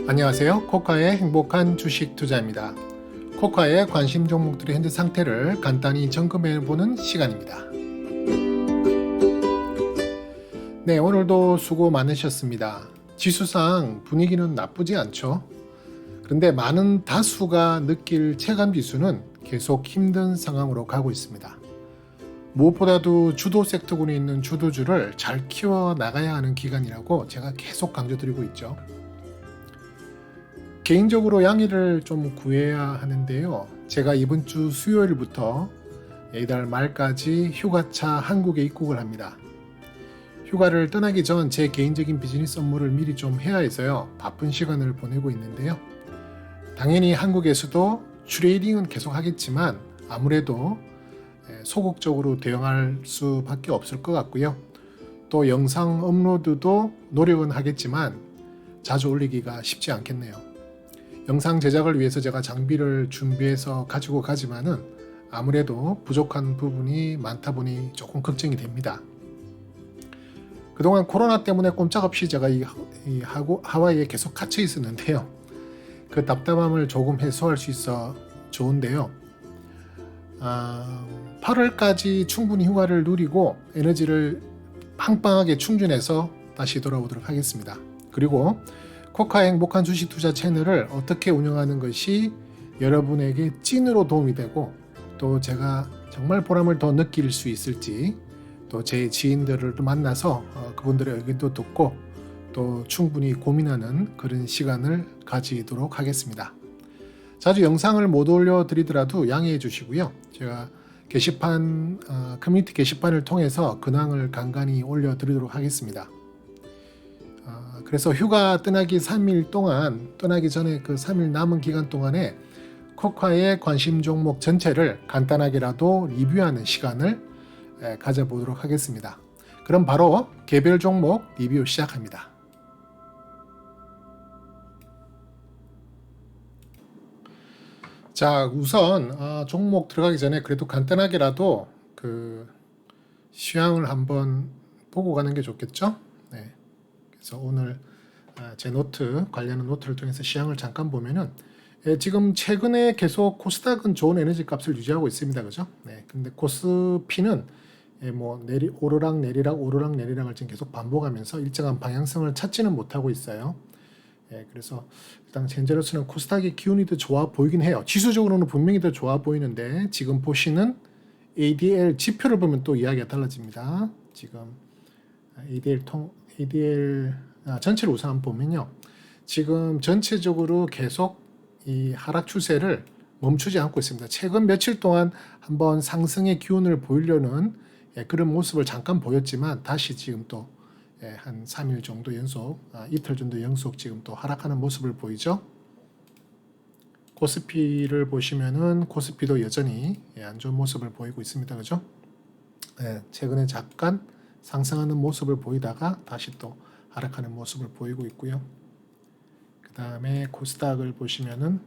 안녕하세요. 코카의 행복한 주식 투자입니다. 코카의 관심 종목들의 현재 상태를 간단히 점검해보는 시간입니다. 네, 오늘도 수고 많으셨습니다. 지수상 분위기는 나쁘지 않죠. 그런데 많은 다수가 느낄 체감지수는 계속 힘든 상황으로 가고 있습니다. 무엇보다도 주도 섹터군에 있는 주도주를 잘 키워나가야 하는 기간이라고 제가 계속 강조드리고 있죠. 개인적으로 양해를 좀 구해야 하는데요. 제가 이번 주 수요일부터 이달 말까지 휴가차 한국에 입국을 합니다. 휴가를 떠나기 전 제 개인적인 비즈니스 업무를 미리 좀 해야 해서요. 바쁜 시간을 보내고 있는데요. 당연히 한국에서도 트레이딩은 계속 하겠지만 아무래도 소극적으로 대응할 수밖에 없을 것 같고요. 또 영상 업로드도 노력은 하겠지만 자주 올리기가 쉽지 않겠네요. 영상 제작을 위해서 제가 장비를 준비해서 가지고 가지만은 아무래도 부족한 부분이 많다 보니 조금 걱정이 됩니다. 그동안 코로나 때문에 꼼짝없이 제가 하와이에 계속 갇혀 있었는데요. 그 답답함을 조금 해소할 수 있어 좋은데요. 8월까지 충분히 휴가를 누리고 에너지를 빵빵하게 충전해서 다시 돌아오도록 하겠습니다. 그리고 코카의 행복한 주식 투자 채널을 어떻게 운영하는 것이 여러분에게 찐으로 도움이 되고 또 제가 정말 보람을 더 느낄 수 있을지 또 제 지인들을 만나서 그분들의 의견도 듣고 또 충분히 고민하는 그런 시간을 가지도록 하겠습니다. 자주 영상을 못 올려드리더라도 양해해 주시고요. 제가 게시판, 커뮤니티 게시판을 통해서 근황을 간간히 올려드리도록 하겠습니다. 그래서 휴가 떠나기 3일 동안, 떠나기 전에 그 3일 남은 기간 동안에 코카의 관심 종목 전체를 간단하게라도 리뷰하는 시간을 가져보도록 하겠습니다. 그럼 바로 개별 종목 리뷰 시작합니다. 자, 우선 종목 들어가기 전에 그래도 간단하게라도 그 시황을 한번 보고 가는 게 좋겠죠? 네. 그래서 오늘 제 노트, 관련한 노트를 통해서 시황을 잠깐 보면은 지금 최근에 계속 코스닥은 좋은 에너지 값을 유지하고 있습니다. 그죠? 네. 근데 코스피는 뭐 오르락 내리락을 지금 계속 반복하면서 일정한 방향성을 찾지는 못하고 있어요. 그래서 일단 현재로서는 코스닥의 기운이 더 좋아 보이긴 해요. 지수적으로는 분명히 더 좋아 보이는데 지금 보시는 ADL 지표를 보면 또 이야기가 달라집니다. 지금 ADL 전체를 우선 한번 보면요. 지금 전체적으로 계속 이 하락 추세를 멈추지 않고 있습니다. 최근 며칠 동안 한번 상승의 기운을 보이려는 그런 모습을 잠깐 보였지만 다시 지금 또 한 3일 정도 연속, 이틀 정도 연속 지금 또 하락하는 모습을 보이죠. 코스피를 보시면은 코스피도 여전히 안 좋은 모습을 보이고 있습니다. 그죠? 최근에 잠깐 상승하는 모습을 보이다가 다시 또 하락하는 모습을 보이고 있고요. 그 다음에 코스닥을 보시면은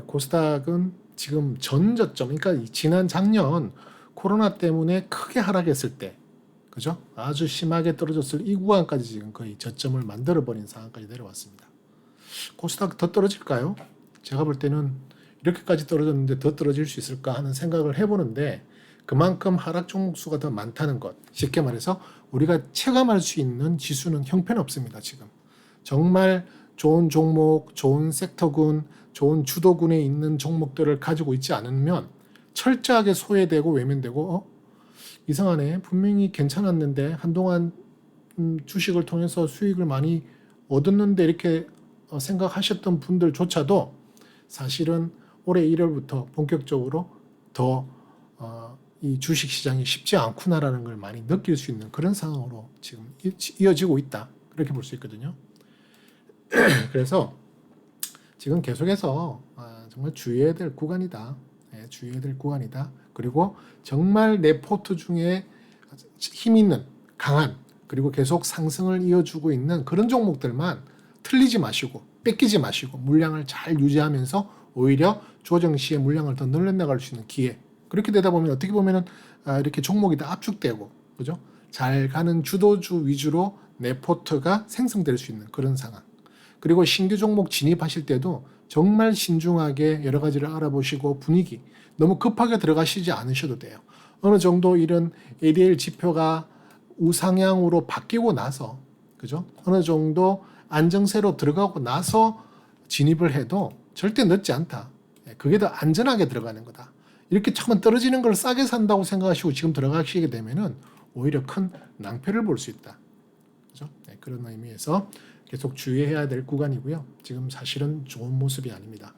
코스닥은 지금 전 저점, 그러니까 지난 작년 코로나 때문에 크게 하락했을 때, 그죠? 아주 심하게 떨어졌을 이 구간까지 지금 거의 저점을 만들어버린 상황까지 내려왔습니다. 코스닥 더 떨어질까요? 제가 볼 때는 이렇게까지 떨어졌는데 더 떨어질 수 있을까 하는 생각을 해보는데 그만큼 하락 종목 수가 더 많다는 것. 쉽게 말해서 우리가 체감할 수 있는 지수는 형편없습니다. 지금 정말 좋은 종목, 좋은 섹터군, 좋은 주도군에 있는 종목들을 가지고 있지 않으면 철저하게 소외되고 외면되고 이상하네. 분명히 괜찮았는데 한동안 주식을 통해서 수익을 많이 얻었는데 이렇게 생각하셨던 분들조차도 사실은 올해 1월부터 본격적으로 더 이 주식 시장이 쉽지 않구나라는 걸 많이 느낄 수 있는 그런 상황으로 지금 이어지고 있다. 그렇게 볼 수 있거든요. 그래서 지금 계속해서 정말 주의해야 될 구간이다. 주의해야 될 구간이다. 그리고 정말 내 포트 중에 힘 있는 강한 그리고 계속 상승을 이어주고 있는 그런 종목들만 틀리지 마시고 뺏기지 마시고 물량을 잘 유지하면서 오히려 조정 시에 물량을 더 늘려나갈 수 있는 기회. 그렇게 되다 보면 어떻게 보면은 이렇게 종목이 다 압축되고 그죠? 잘 가는 주도주 위주로 네포트가 생성될 수 있는 그런 상황. 그리고 신규 종목 진입하실 때도 정말 신중하게 여러 가지를 알아보시고 분위기 너무 급하게 들어가시지 않으셔도 돼요. 어느 정도 이런 ADL 지표가 우상향으로 바뀌고 나서 그죠? 어느 정도 안정세로 들어가고 나서 진입을 해도 절대 늦지 않다. 그게 더 안전하게 들어가는 거다. 이렇게 처음 떨어지는 걸 싸게 산다고 생각하시고 지금 들어가시게 되면은 오히려 큰 낭패를 볼 수 있다. 그죠? 네, 그런 의미에서 계속 주의해야 될 구간이고요. 지금 사실은 좋은 모습이 아닙니다.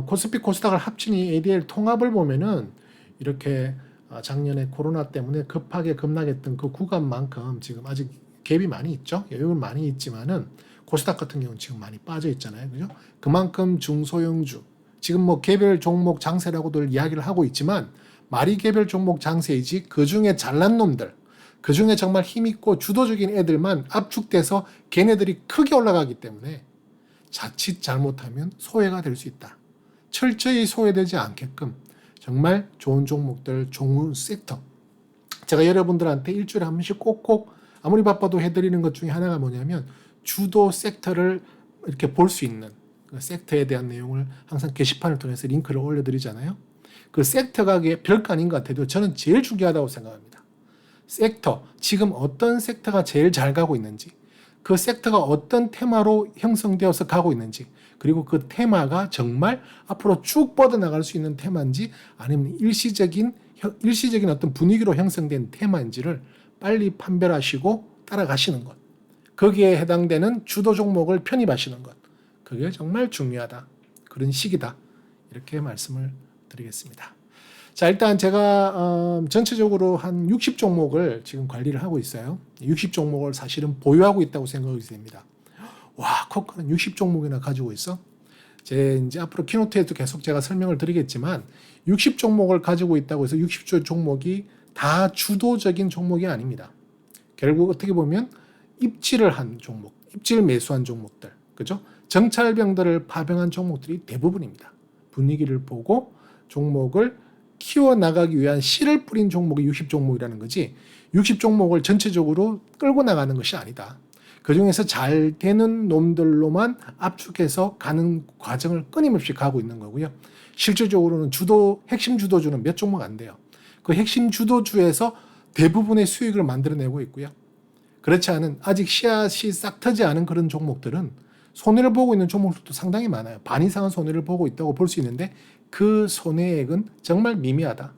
코스피 코스닥을 합친 이 ADL 통합을 보면은 이렇게 작년에 코로나 때문에 급하게 급락했던 그 구간만큼 지금 아직 갭이 많이 있죠. 여유는 많이 있지만은 코스닥 같은 경우는 지금 많이 빠져 있잖아요. 그죠? 그만큼 중소형주 지금 뭐 개별 종목 장세라고들 이야기를 하고 있지만 말이 개별 종목 장세이지 그 중에 잘난 놈들 그 중에 정말 힘있고 주도적인 애들만 압축돼서 걔네들이 크게 올라가기 때문에 자칫 잘못하면 소외가 될 수 있다. 철저히 소외되지 않게끔 정말 좋은 종목들, 좋은 섹터. 제가 여러분들한테 일주일에 한 번씩 꼭꼭 아무리 바빠도 해드리는 것 중에 하나가 뭐냐면 주도 섹터를 이렇게 볼 수 있는 그 섹터에 대한 내용을 항상 게시판을 통해서 링크를 올려드리잖아요. 그 섹터가 별거 아닌 것 같아도 저는 제일 중요하다고 생각합니다. 섹터, 지금 어떤 섹터가 제일 잘 가고 있는지, 그 섹터가 어떤 테마로 형성되어서 가고 있는지, 그리고 그 테마가 정말 앞으로 쭉 뻗어나갈 수 있는 테마인지 아니면 일시적인 어떤 분위기로 형성된 테마인지를 빨리 판별하시고 따라가시는 것. 거기에 해당되는 주도 종목을 편입하시는 것. 그게 정말 중요하다. 그런 시기다. 이렇게 말씀을 드리겠습니다. 자, 일단 제가 전체적으로 한 60종목을 지금 관리를 하고 있어요. 60종목을 사실은 보유하고 있다고 생각이 됩니다. 와, 코카는 60종목이나 가지고 있어? 이제 앞으로 키노트에도 계속 제가 설명을 드리겠지만 60종목을 가지고 있다고 해서 60종목이 다 주도적인 종목이 아닙니다. 결국 어떻게 보면 입지를 한 종목, 입지를 매수한 종목들, 그죠? 정찰병들을 파병한 종목들이 대부분입니다. 분위기를 보고 종목을 키워나가기 위한 씨를 뿌린 종목이 60종목이라는 거지 60종목을 전체적으로 끌고 나가는 것이 아니다. 그중에서 잘 되는 놈들로만 압축해서 가는 과정을 끊임없이 가고 있는 거고요. 실질적으로는 핵심 주도주는 몇 종목 안 돼요. 그 핵심 주도주에서 대부분의 수익을 만들어내고 있고요. 그렇지 않은 아직 씨앗이 싹 트지 않은 그런 종목들은 손해를 보고 있는 종목들도 상당히 많아요. 반 이상은 손해를 보고 있다고 볼 수 있는데 그 손해액은 정말 미미하다.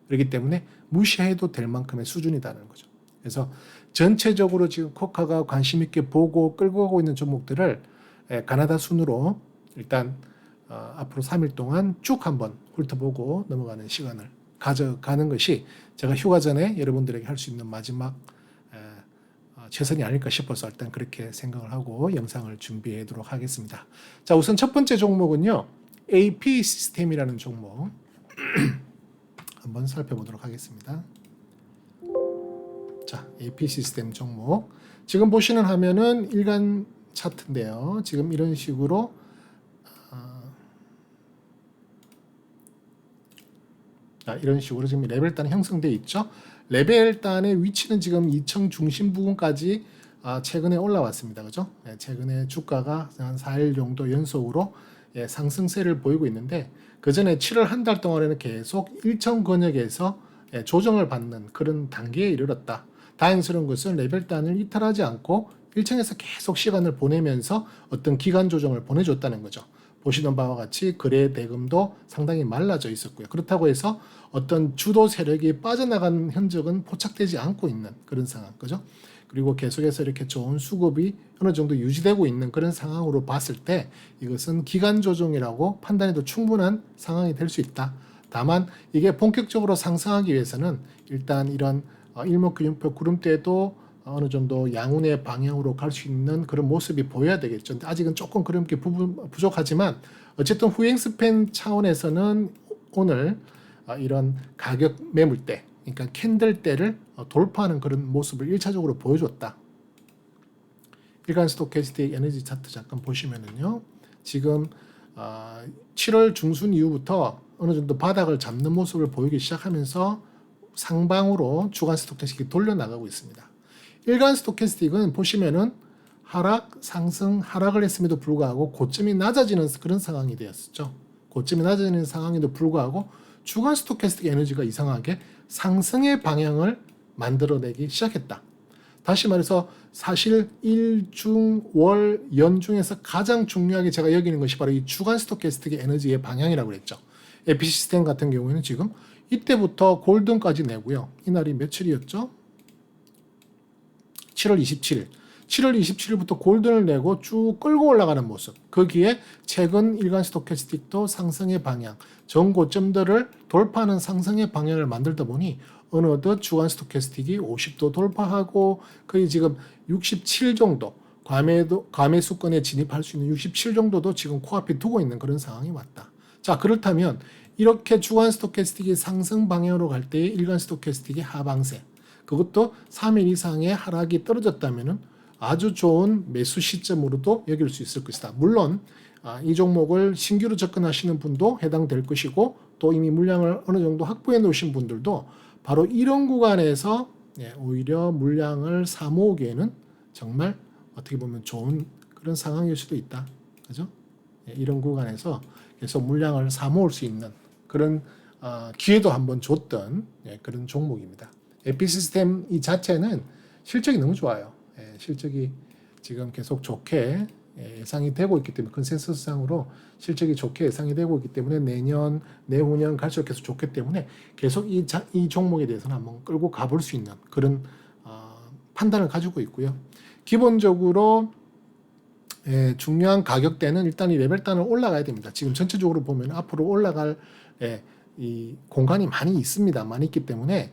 그렇기 때문에 무시해도 될 만큼의 수준이라는 거죠. 그래서 전체적으로 지금 코카가 관심 있게 보고 끌고 가고 있는 종목들을 가나다 순으로 일단 앞으로 3일 동안 쭉 한번 훑어보고 넘어가는 시간을 가져가는 것이 제가 휴가 전에 여러분들에게 할 수 있는 마지막 최선이 아닐까 싶어서 일단 그렇게 생각을 하고 영상을 준비하도록 하겠습니다. 자, 우선 첫 번째 종목은요. AP 시스템이라는 종목 한번 살펴보도록 하겠습니다. 자, AP 시스템 종목. 지금 보시는 화면은 일간 차트인데요. 지금 이런 식으로 이런 식으로 지금 레벨단이 형성되어 있죠. 레벨단의 위치는 지금 2층 중심 부분까지 최근에 올라왔습니다. 그죠? 최근에 주가가 한 4일 정도 연속으로 상승세를 보이고 있는데 그 전에 7월 한 달 동안에는 계속 일정 권역에서 조정을 받는 그런 단계에 이르렀다. 다행스러운 것은 레벨단을 이탈하지 않고 1층에서 계속 시간을 보내면서 어떤 기간 조정을 보내줬다는 거죠. 보시던 바와 같이 거래 대금도 상당히 말라져 있었고요. 그렇다고 해서 어떤 주도 세력이 빠져나간 흔적은 포착되지 않고 있는 그런 상황, 그죠? 그리고 계속해서 이렇게 좋은 수급이 어느 정도 유지되고 있는 그런 상황으로 봤을 때 이것은 기간 조정이라고 판단해도 충분한 상황이 될 수 있다. 다만 이게 본격적으로 상승하기 위해서는 일단 이런 일목균형표 구름대도 어느 정도 양운의 방향으로 갈 수 있는 그런 모습이 보여야 되겠죠. 아직은 조금 그런 게 부족하지만 어쨌든 후행 스팬 차원에서는 오늘 이런 가격 매물대, 그러니까 캔들대를 돌파하는 그런 모습을 1차적으로 보여줬다. 일간 스토캐스틱 에너지 차트 잠깐 보시면은요. 지금 7월 중순 이후부터 어느 정도 바닥을 잡는 모습을 보이기 시작하면서 상방으로 주간 스토캐스틱이 돌려나가고 있습니다. 일간 스토캐스틱은 보시면은 하락, 상승, 하락을 했음에도 불구하고 고점이 낮아지는 그런 상황이 되었었죠. 고점이 낮아지는 상황에도 불구하고 주간 스토캐스틱 에너지가 이상하게 상승의 방향을 만들어내기 시작했다. 다시 말해서 사실 일, 중, 월, 연 중에서 가장 중요하게 제가 여기는 것이 바로 이 주간 스토캐스틱의 에너지의 방향이라고 그랬죠. 에피시스템 같은 경우에는 지금 이때부터 골든까지 내고요. 이날이 며칠이었죠? 7월 27일. 7월 27일부터 골든을 내고 쭉 끌고 올라가는 모습. 거기에 최근 일간 스토캐스틱도 상승의 방향, 전고점들을 돌파하는 상승의 방향을 만들다 보니 어느덧 주간 스토캐스틱이 50도 돌파하고 거의 지금 67 정도, 과매수권에 진입할 수 있는 67 정도도 지금 코앞에 두고 있는 그런 상황이 왔다. 자, 그렇다면 이렇게 주간 스토캐스틱이 상승 방향으로 갈 때의 일간 스토캐스틱이 하방세, 그것도 3일 이상의 하락이 떨어졌다면 아주 좋은 매수 시점으로도 여길 수 있을 것이다. 물론 이 종목을 신규로 접근하시는 분도 해당될 것이고 또 이미 물량을 어느 정도 확보해 놓으신 분들도 바로 이런 구간에서 오히려 물량을 사 모으기에는 정말 어떻게 보면 좋은 그런 상황일 수도 있다. 그죠? 이런 구간에서 계속 물량을 사 모을 수 있는 그런 기회도 한번 줬던 그런 종목입니다. 에피시스템 이 자체는 실적이 너무 좋아요. 실적이 지금 계속 좋게 예상이 되고 있기 때문에 컨센서스상으로 실적이 좋게 예상이 되고 있기 때문에 내년, 내후년 갈수록 계속 좋기 때문에 계속 이 종목에 대해서는 한번 끌고 가볼 수 있는 그런 판단을 가지고 있고요. 기본적으로 중요한 가격대는 일단 이 레벨단을 올라가야 됩니다. 지금 전체적으로 보면 앞으로 올라갈 이 공간이 많이 있습니다. 많이 있기 때문에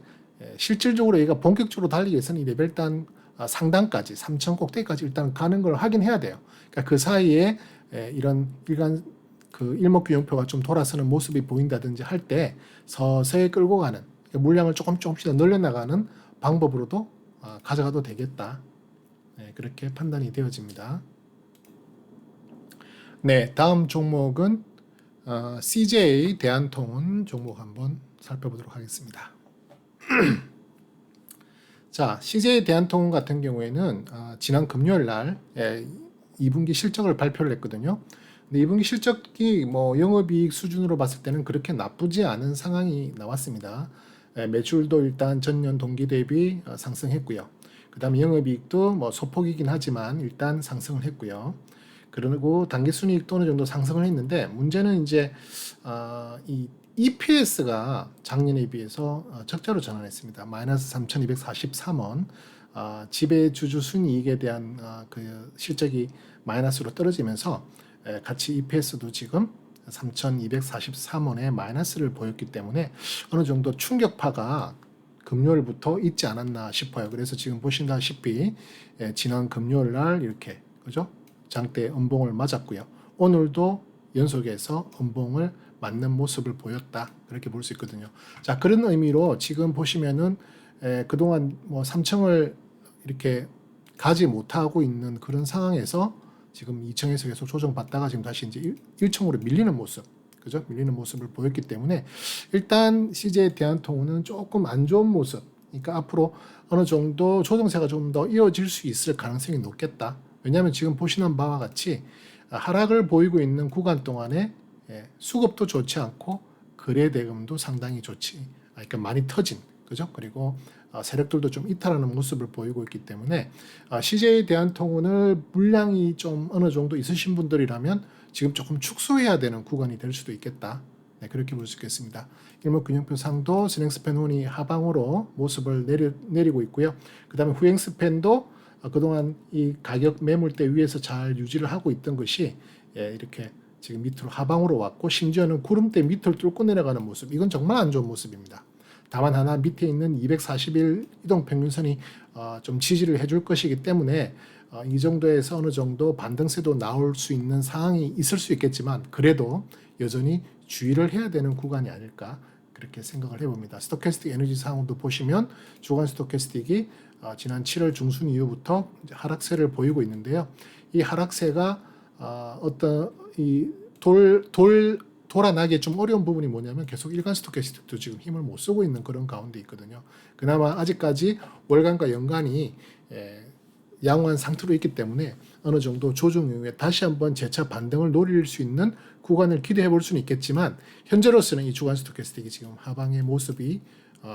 실질적으로 얘가 본격적으로 달리기 위해서는 이 레벨단 상단까지 3천 꼭대기까지 일단 가는 걸 확인해야 돼요. 그러니까 그 사이에 이런 일간 그 일목균형표가 좀 돌아서는 모습이 보인다든지 할 때 서서히 끌고 가는 그러니까 물량을 조금씩 더 늘려나가는 방법으로도 가져가도 되겠다. 그렇게 판단이 되어집니다. 네, 다음 종목은 CJ 대한통운 종목 한번 살펴보도록 하겠습니다. 자, CJ 대한통운 같은 경우에는 지난 금요일 날 2분기 실적을 발표를 했거든요. 근데 2분기 실적이 뭐 영업이익 수준으로 봤을 때는 그렇게 나쁘지 않은 상황이 나왔습니다. 매출도 일단 전년 동기 대비 상승했고요. 그 다음에 영업이익도 뭐 소폭이긴 하지만 일단 상승을 했고요. 그리고 당기순이익도 어느 정도 상승을 했는데 문제는 이제 이 EPS가 작년에 비해서 적자로 전환했습니다. 마이너스 3,243원. 지배주주 순이익에 대한 그 실적이 마이너스로 떨어지면서 같이 EPS도 지금 3,243원의 마이너스를 보였기 때문에 어느 정도 충격파가 금요일부터 있지 않았나 싶어요. 그래서 지금 보신다시피 지난 금요일 날 이렇게 그죠? 장대 음봉을 맞았고요. 오늘도 연속해서 음봉을 맞는 모습을 보였다. 그렇게 볼 수 있거든요. 자, 그런 의미로 지금 보시면은 그동안 뭐 3층을 이렇게 가지 못하고 있는 그런 상황에서 지금 2층에서 계속 조정받다가 지금 다시 이제 1층으로 밀리는 모습, 그죠? 밀리는 모습을 보였기 때문에 일단 CJ 대한통운은 조금 안 좋은 모습. 그러니까 앞으로 어느 정도 조정세가 좀 더 이어질 수 있을 가능성이 높겠다. 왜냐하면 지금 보시는 바와 같이 하락을 보이고 있는 구간 동안에 수급도 좋지 않고 거래 대금도 상당히 좋지, 그러니까 많이 터진, 그죠? 그리고 세력들도 좀 이탈하는 모습을 보이고 있기 때문에 CJ 대한통운을 물량이 좀 어느 정도 있으신 분들이라면 지금 조금 축소해야 되는 구간이 될 수도 있겠다. 네, 그렇게 볼 수 있겠습니다. 일목균형표상도 스냉스팬 혼이 하방으로 모습을 내리고 있고요. 그 다음에 후행스팬도 그동안 이 가격 매물대 위에서 잘 유지를 하고 있던 것이 이렇게 지금 밑으로 하방으로 왔고 심지어는 구름대 밑을 뚫고 내려가는 모습, 이건 정말 안 좋은 모습입니다. 다만 하나 밑에 있는 240일 이동평균선이 좀 지지를 해줄 것이기 때문에 이 정도에서 어느 정도 반등세도 나올 수 있는 상황이 있을 수 있겠지만 그래도 여전히 주의를 해야 되는 구간이 아닐까 그렇게 생각을 해봅니다. 스토캐스틱 에너지 상황도 보시면 주간 스토캐스틱이 지난 7월 중순 이후부터 하락세를 보이고 있는데요. 이 하락세가 어떤 이 돌아나기 좀 어려운 부분이 뭐냐면 계속 일간 스토캐스틱도 지금 힘을 못 쓰고 있는 그런 가운데 있거든요. 그나마 아직까지 월간과 연간이 양호한 상태로 있기 때문에 어느 정도 조정 이후에 다시 한번 재차 반등을 노릴 수 있는 구간을 기대해 볼 수는 있겠지만 현재로서는 이 주간 스토캐스틱이 지금 하방의 모습이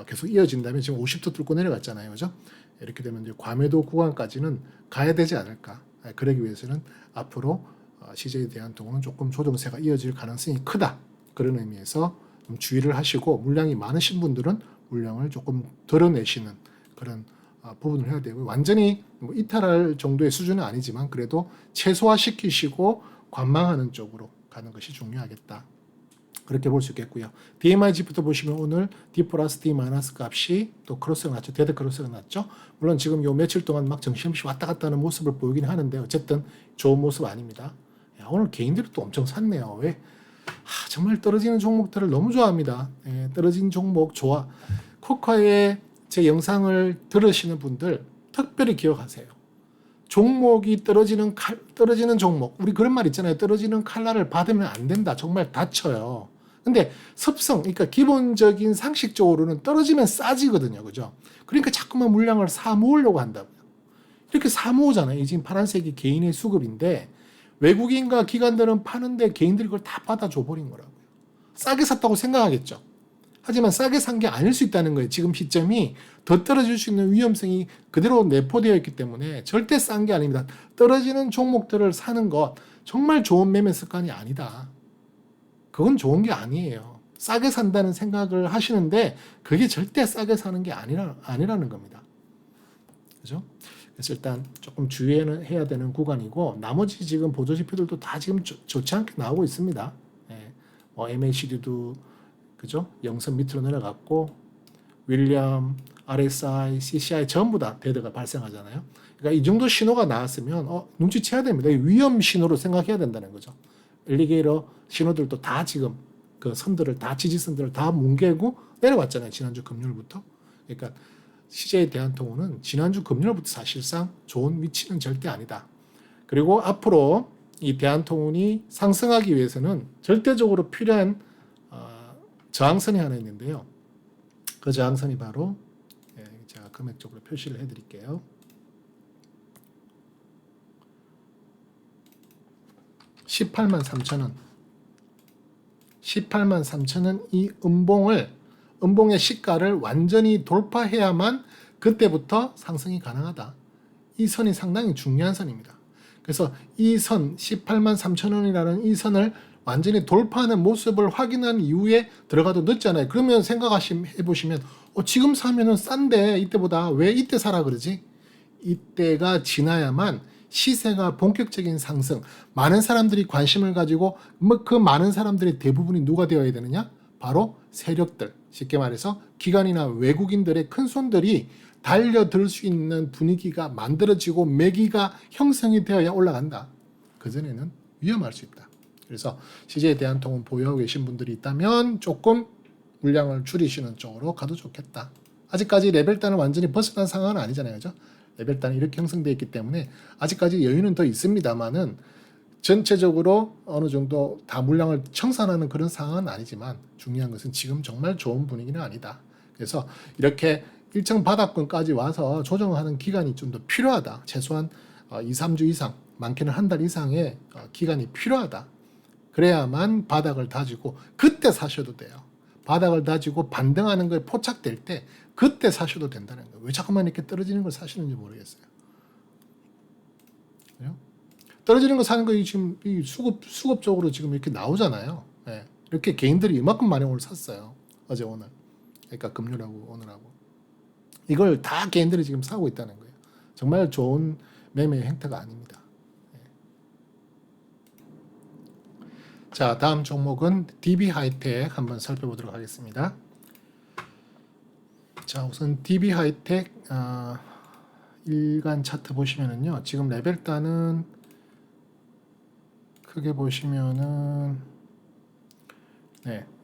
계속 이어진다면 지금 50도 뚫고 내려갔잖아요. 그죠? 이렇게 되면 이제 과매도 구간까지는 가야 되지 않을까. 그러기 위해서는 앞으로 CJ 대한통운은 조금 조정세가 이어질 가능성이 크다. 그런 의미에서 좀 주의를 하시고 물량이 많으신 분들은 물량을 조금 덜어내시는 그런 부분을 해야 되고 완전히 뭐 이탈할 정도의 수준은 아니지만 그래도 최소화시키시고 관망하는 쪽으로 가는 것이 중요하겠다. 그렇게 볼 수 있겠고요. DMIG부터 보시면 오늘 D 플러스 D 마이너스 값이 또 크로스가 났죠. 데드 크로스가 났죠. 물론 지금 요 며칠 동안 막 정신없이 왔다 갔다 하는 모습을 보이긴 하는데 어쨌든 좋은 모습 아닙니다. 야, 오늘 개인들이 또 엄청 샀네요. 왜? 정말 떨어지는 종목들을 너무 좋아합니다. 떨어진 종목 좋아. 코카의 제 영상을 들으시는 분들 특별히 기억하세요. 종목이 떨어지는 종목. 우리 그런 말 있잖아요. 떨어지는 칼날을 받으면 안 된다. 정말 다쳐요. 근데 습성, 그러니까 기본적인 상식적으로는 떨어지면 싸지거든요. 그죠? 그러니까 자꾸만 물량을 사 모으려고 한다고요. 이렇게 사 모으잖아요. 이 지금 파란색이 개인의 수급인데 외국인과 기관들은 파는데 개인들이 그걸 다 받아줘 버린 거라고요. 싸게 샀다고 생각하겠죠. 하지만 싸게 산 게 아닐 수 있다는 거예요. 지금 시점이 더 떨어질 수 있는 위험성이 그대로 내포되어 있기 때문에 절대 싼 게 아닙니다. 떨어지는 종목들을 사는 것 정말 좋은 매매 습관이 아니다. 그건 좋은 게 아니에요. 싸게 산다는 생각을 하시는데 그게 절대 싸게 사는 게 아니라는 겁니다. 그죠? 그래서 일단 조금 주의해야 되는 구간이고 나머지 지금 보조지표들도 다 지금 좋지 않게 나오고 있습니다. MACD도 그죠? 영선 밑으로 내려갔고 윌리엄, RSI, CCI 전부 다 데드가 발생하잖아요. 그러니까 이 정도 신호가 나왔으면 눈치채야 됩니다. 위험 신호로 생각해야 된다는 거죠. 엘리게이터 신호들도 다 지금 그 선들을 다 지지선들을 다 뭉개고 내려왔잖아요. 지난주 금요일부터. 그러니까 CJ 대한통운은 지난주 금요일부터 사실상 좋은 위치는 절대 아니다. 그리고 앞으로 이 대한통운이 상승하기 위해서는 절대적으로 필요한 저항선이 하나 있는데요. 그 저항선이 바로 제가 금액적으로 표시를 해드릴게요. 18만 3천원 18만 3천원 이 음봉의 시가를 완전히 돌파해야만 그때부터 상승이 가능하다. 이 선이 상당히 중요한 선입니다. 그래서 이 선 18만 3천원이라는 이 선을 완전히 돌파하는 모습을 확인한 이후에 들어가도 늦잖아요. 그러면 해보시면 지금 사면은 싼데 이때보다 왜 이때 사라 그러지? 이때가 지나야만 시세가 본격적인 상승, 많은 사람들이 관심을 가지고 그 많은 사람들의 대부분이 누가 되어야 되느냐? 바로 세력들, 쉽게 말해서 기관이나 외국인들의 큰 손들이 달려들 수 있는 분위기가 만들어지고 매기가 형성이 되어야 올라간다. 그전에는 위험할 수 있다. 그래서 CJ 대한통운 보유하고 계신 분들이 있다면 조금 물량을 줄이시는 쪽으로 가도 좋겠다. 아직까지 레벨단을 완전히 벗어난 상황은 아니잖아요. 그죠? 레벨단이 이렇게 형성되어 있기 때문에 아직까지 여유는 더 있습니다만은 전체적으로 어느 정도 다 물량을 청산하는 그런 상황은 아니지만 중요한 것은 지금 정말 좋은 분위기는 아니다. 그래서 이렇게 일정 바닥권까지 와서 조정하는 기간이 좀 더 필요하다. 최소한 2, 3주 이상, 많게는 한 달 이상의 기간이 필요하다. 그래야만 바닥을 다지고 그때 사셔도 돼요. 바닥을 다지고 반등하는 거에 포착될 때 그때 사셔도 된다는 거예요. 왜 자꾸만 이렇게 떨어지는 걸 사시는지 모르겠어요. 그래요? 떨어지는 거 사는 거 지금 수급적으로 지금 이렇게 나오잖아요. 네. 이렇게 개인들이 이만큼 많이 오늘 샀어요. 어제 오늘. 그러니까 금요일하고 오늘하고. 이걸 다 개인들이 지금 사고 있다는 거예요. 정말 좋은 매매 행태가 아닙니다. 자, 다음 종목은 DB 하이텍 한번 살펴보도록 하겠습니다. 자, 우선 DB 하이텍 일간 차트 보시면은요. 지금 레벨단은 크게 보시면은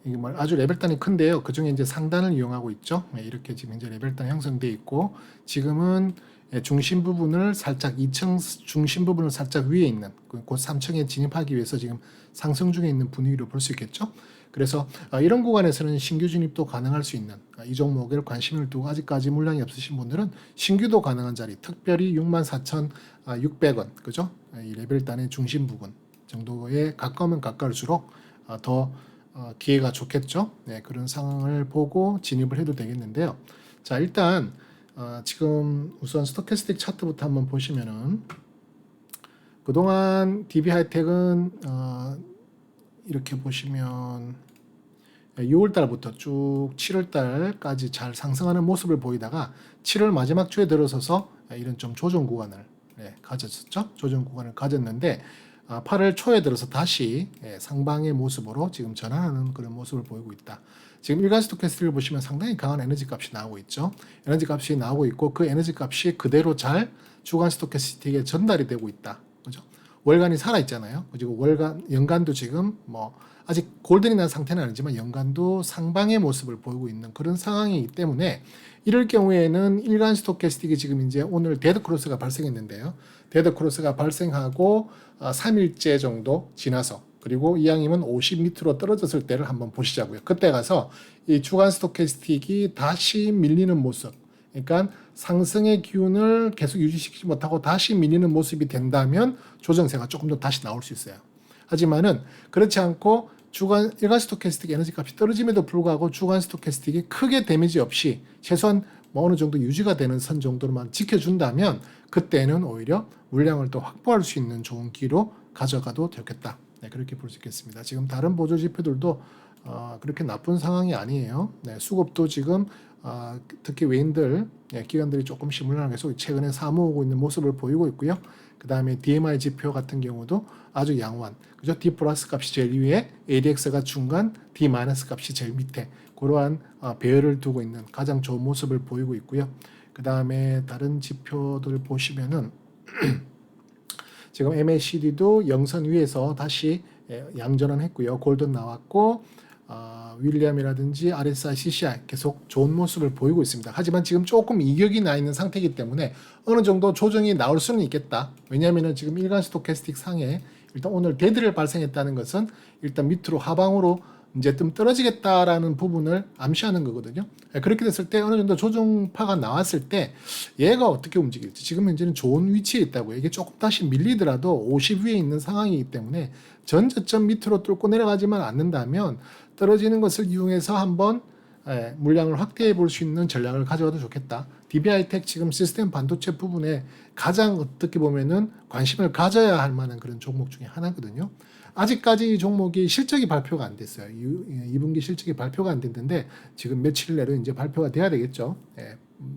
이게 뭐 아주 레벨단이 큰데요. 그 중에 이제 상단을 이용하고 있죠. 이렇게 지금 이제 레벨단 형성돼 있고 지금은 중심 부분을 살짝 2층 중심 부분을 살짝 위에 있는 곧 3층에 진입하기 위해서 지금 상승 중에 있는 분위기로 볼 수 있겠죠. 그래서 이런 구간에서는 신규 진입도 가능할 수 있는 이 종목에 관심을 두고 아직까지 물량이 없으신 분들은 신규도 가능한 자리, 특별히 64,600원, 그죠? 이 레벨단의 중심 부분 정도에 가까우면 가까울수록 더 기회가 좋겠죠. 네, 그런 상황을 보고 진입을 해도 되겠는데요. 자, 일단 지금 우선 스토캐스틱 차트부터 한번 보시면은 그동안 DB 하이텍은 이렇게 보시면 6월 달부터 쭉 7월 달까지 잘 상승하는 모습을 보이다가 7월 마지막 주에 들어서서 이런 좀 조정 구간을 가졌었죠. 조정 구간을 가졌는데 8월 초에 들어서 다시 상방의 모습으로 지금 전환하는 그런 모습을 보이고 있다. 지금 일간 스토캐스틱을 보시면 상당히 강한 에너지 값이 나오고 있죠. 에너지 값이 나오고 있고 그 에너지 값이 그대로 잘 주간 스토캐스틱에 전달이 되고 있다. 그죠? 월간이 살아 있잖아요. 그리고 연간도 지금 아직 골든이 난 상태는 아니지만 연간도 상방의 모습을 보이고 있는 그런 상황이기 때문에 이럴 경우에는 일간 스토캐스틱이 지금 이제 오늘 데드 크로스가 발생했는데요. 데드 크로스가 발생하고 3일째 정도 지나서 그리고 이왕이면 50 밑으로 떨어졌을 때를 한번 보시자고요. 그때 가서 이 주간 스토캐스틱이 다시 밀리는 모습, 그러니까 상승의 기운을 계속 유지시키지 못하고 다시 밀리는 모습이 된다면 조정세가 조금 더 다시 나올 수 있어요. 하지만은 그렇지 않고 일간 스토캐스틱 에너지 값이 떨어짐에도 불구하고 주간 스토캐스틱이 크게 데미지 없이 최소한 어느 정도 유지가 되는 선 정도로만 지켜준다면 그때는 오히려 물량을 더 확보할 수 있는 좋은 기로 가져가도 되겠다. 네, 그렇게 볼 수 있겠습니다. 지금 다른 보조 지표들도 그렇게 나쁜 상황이 아니에요. 네, 수급도 지금 특히 외인들 기관들이 조금씩 물량을 계속 최근에 사모으고 있는 모습을 보이고 있고요. 그 다음에 DMI 지표 같은 경우도 아주 양호한, 그죠? D 플러스 값이 제일 위에, ADX가 중간, D 마이너스 값이 제일 밑에 그러한 배열을 두고 있는 가장 좋은 모습을 보이고 있고요. 그 다음에 다른 지표들 보시면은 지금 MACD도 영선 위에서 다시 양전환했고요. 골든 나왔고 윌리엄이라든지 RSI, CCI 계속 좋은 모습을 보이고 있습니다. 하지만 지금 조금 이격이 나 있는 상태이기 때문에 어느 정도 조정이 나올 수는 있겠다. 왜냐하면 지금 일간 스토캐스틱 상에 일단 오늘 데드를 발생했다는 것은 일단 밑으로 하방으로 이제 좀 떨어지겠다라는 부분을 암시하는 거거든요. 그렇게 됐을 때 어느 정도 조정파가 나왔을 때 얘가 어떻게 움직일지, 지금 현재는 좋은 위치에 있다고, 이게 조금 다시 밀리더라도 50 위에 있는 상황이기 때문에 전 저점 밑으로 뚫고 내려가지만 않는다면 떨어지는 것을 이용해서 한번 물량을 확대해 볼 수 있는 전략을 가져가도 좋겠다. DB하이텍 지금 시스템 반도체 부분에 가장 어떻게 보면은 관심을 가져야 할 만한 그런 종목 중에 하나거든요. 아직까지 이 종목이 실적이 발표가 안 됐어요. 2분기 실적이 발표가 안 됐는데 지금 며칠 내로 이제 발표가 돼야 되겠죠.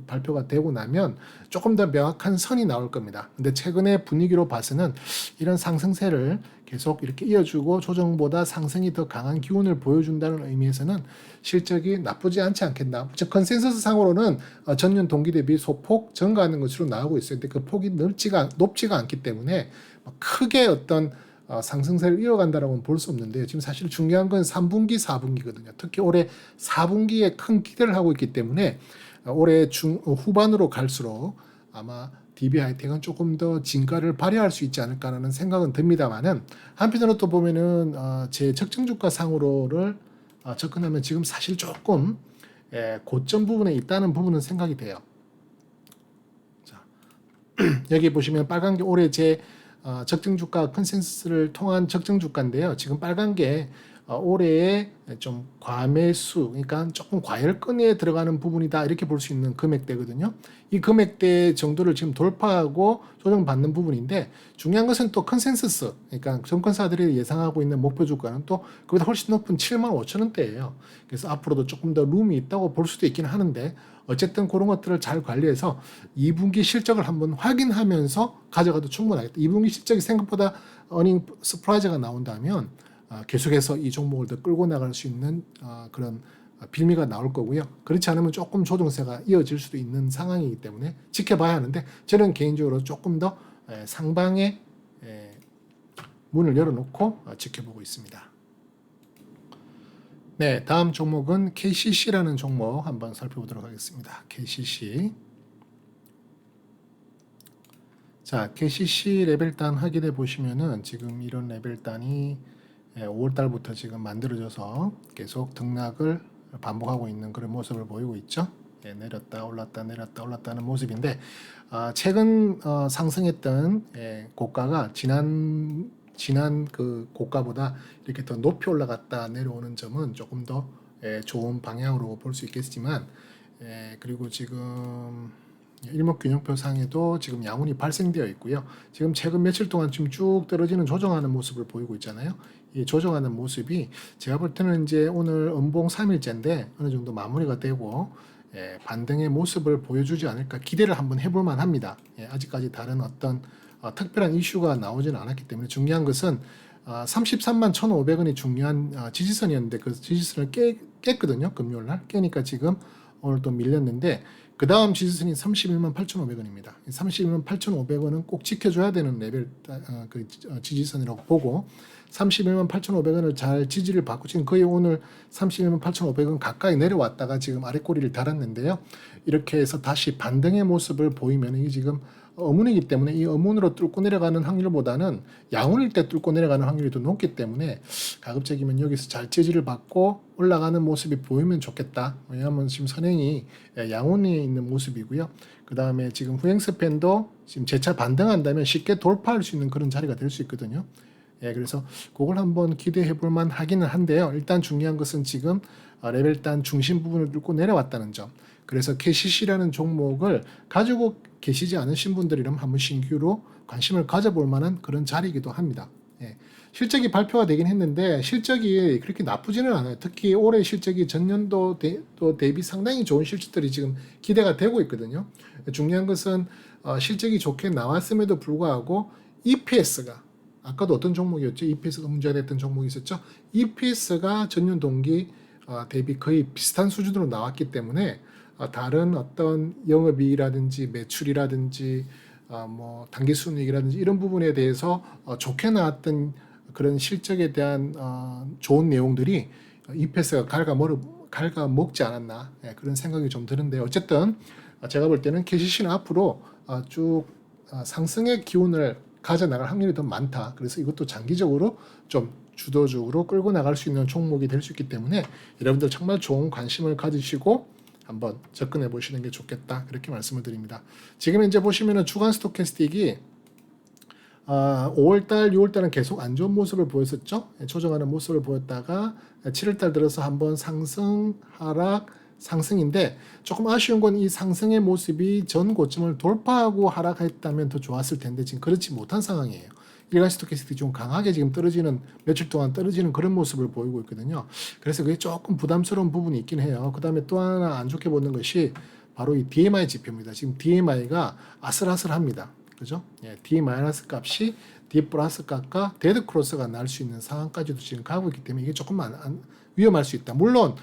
발표가 되고 나면 조금 더 명확한 선이 나올 겁니다. 근데 최근의 분위기로 봐서는 이런 상승세를 계속 이렇게 이어주고 조정보다 상승이 더 강한 기운을 보여준다는 의미에서는 실적이 나쁘지 않지 않겠나. 즉 컨센서스 상으로는 전년 동기 대비 소폭 증가하는 것으로 나오고 있어요. 근데 그 폭이 높지가 않기 때문에 크게 어떤 상승세를 이어간다라고는 볼 수 없는데요. 지금 사실 중요한 건 3분기, 4분기거든요. 특히 올해 4분기에 큰 기대를 하고 있기 때문에 올해 후반으로 갈수록 아마 DB하이텍은 조금 더 진가를 발휘할 수 있지 않을까라는 생각은 듭니다만은 한편으로 또 보면은 제 적정주가 상으로를 접근하면 지금 사실 조금 고점 부분에 있다는 부분은 생각이 돼요. 자, 여기 보시면 빨간 게 올해 제 적정주가 컨센서스를 통한 적정주가인데요. 지금 빨간 게 올해의 좀 과매수, 그러니까 조금 과열권에 들어가는 부분이다 이렇게 볼 수 있는 금액대거든요. 이 금액대 정도를 지금 돌파하고 조정받는 부분인데 중요한 것은 또 컨센서스, 그러니까 증권사들이 예상하고 있는 목표 주가는 또 그보다 훨씬 높은 75,000원대예요. 그래서 앞으로도 조금 더 룸이 있다고 볼 수도 있긴 하는데 어쨌든 그런 것들을 잘 관리해서 2분기 실적을 한번 확인하면서 가져가도 충분하겠다. 2분기 실적이 생각보다 어닝 서프라이즈가 나온다면 계속해서 이 종목을 더 끌고 나갈 수 있는 그런 빌미가 나올 거고요. 그렇지 않으면 조금 조정세가 이어질 수도 있는 상황이기 때문에 지켜봐야 하는데 저는 개인적으로 조금 더 상방에 문을 열어놓고 지켜보고 있습니다. 네, 다음 종목은 KCC라는 종목 한번 살펴보도록 하겠습니다. KCC. 자, KCC 레벨단 확인해 보시면은 지금 이런 레벨단이 5월 달부터 지금 만들어져서 계속 등락을 반복하고 있는 그런 모습을 보이고 있죠. 내렸다 올랐다 내렸다 올랐다는 모습인데 최근 상승했던 고가가 지난 그 고가보다 이렇게 더 높이 올라갔다 내려오는 점은 조금 더 좋은 방향으로 볼 수 있겠지만 그리고 지금 일목균형표 상에도 지금 양운이 발생되어 있고요. 지금 최근 며칠 동안 지금 쭉 떨어지는 조정하는 모습을 보이고 있잖아요. 이 조정하는 모습이 제가 볼 때는 이제 오늘 음봉 3일째인데 어느 정도 마무리가 되고 반등의 모습을 보여주지 않을까 기대를 한번 해볼 만합니다. 아직까지 다른 어떤 특별한 이슈가 나오지는 않았기 때문에 중요한 것은 33만 1,500원이 중요한 지지선이었는데 그 지지선을 깼거든요. 금요일날 깨니까 지금 오늘 또 밀렸는데 그 다음 지지선이 31만 8,500원입니다. 31만 8,500원은 꼭 지켜줘야 되는 레벨 지지선이라고 보고 31만 8,500원을 잘 지지를 받고 지금 거의 오늘 31만 8,500원 가까이 내려왔다가 지금 아래 꼬리를 달았는데요. 이렇게 해서 다시 반등의 모습을 보이면 이게 지금 어문이기 때문에 이 어문으로 뚫고 내려가는 확률보다는 양운일 때 뚫고 내려가는 확률이 더 높기 때문에 가급적이면 여기서 잘 지지를 받고 올라가는 모습이 보이면 좋겠다. 왜냐하면 지금 선행이 양운이 있는 모습이고요. 그 다음에 지금 후행 스팬도 지금 재차 반등한다면 쉽게 돌파할 수 있는 그런 자리가 될 수 있거든요. 그래서 그걸 한번 기대해 볼 만 하기는 한데요. 일단 중요한 것은 지금 레벨단 중심 부분을 뚫고 내려왔다는 점. 그래서 KCC라는 종목을 가지고 계시지 않으신 분들이라면 한번 신규로 관심을 가져볼 만한 그런 자리이기도 합니다. 실적이 발표가 되긴 했는데 실적이 그렇게 나쁘지는 않아요. 특히 올해 실적이 전년도 대비 상당히 좋은 실적들이 지금 기대가 되고 있거든요. 중요한 것은 실적이 좋게 나왔음에도 불구하고 EPS가 아까도 어떤 종목이었죠? EPS가 문제가 됐던 종목이 있었죠? EPS가 전년 동기 대비 거의 비슷한 수준으로 나왔기 때문에 다른 어떤 영업이익이라든지 매출이라든지 뭐 단기순이익이라든지 이런 부분에 대해서 좋게 나왔던 그런 실적에 대한 좋은 내용들이 EPS가 갉아먹지 않았나 그런 생각이 좀 드는데 어쨌든 제가 볼 때는 KCC는 앞으로 쭉 상승의 기운을 가져나갈 확률이 더 많다. 그래서 이것도 장기적으로 좀 주도적으로 끌고 나갈 수 있는 종목이 될 수 있기 때문에 여러분들 정말 좋은 관심을 가지시고 한번 접근해 보시는 게 좋겠다. 그렇게 말씀을 드립니다. 지금 이제 보시면은 주간 스토캐스틱이 5월달, 6월달은 계속 안 좋은 모습을 보였었죠. 조정하는 모습을 보였다가 7월달 들어서 한번 상승, 하락, 상승인데 조금 아쉬운 건 이 상승의 모습이 전 고점을 돌파하고 하락했다면 더 좋았을 텐데 지금 그렇지 못한 상황이에요. 일간 스토캐스틱이 좀 강하게 지금 떨어지는 며칠 동안 떨어지는 그런 모습을 보이고 있거든요. 그래서 그게 조금 부담스러운 부분이 있긴 해요. 그 다음에 또 하나 안 좋게 보는 것이 바로 이 DMI 지표입니다. 지금 DMI가 아슬아슬합니다. 그죠? D 마이너스 값이 D 플러스 값과 데드 크로스가 날 수 있는 상황까지도 지금 가고 있기 때문에 이게 조금 위험할 수 있다. 물론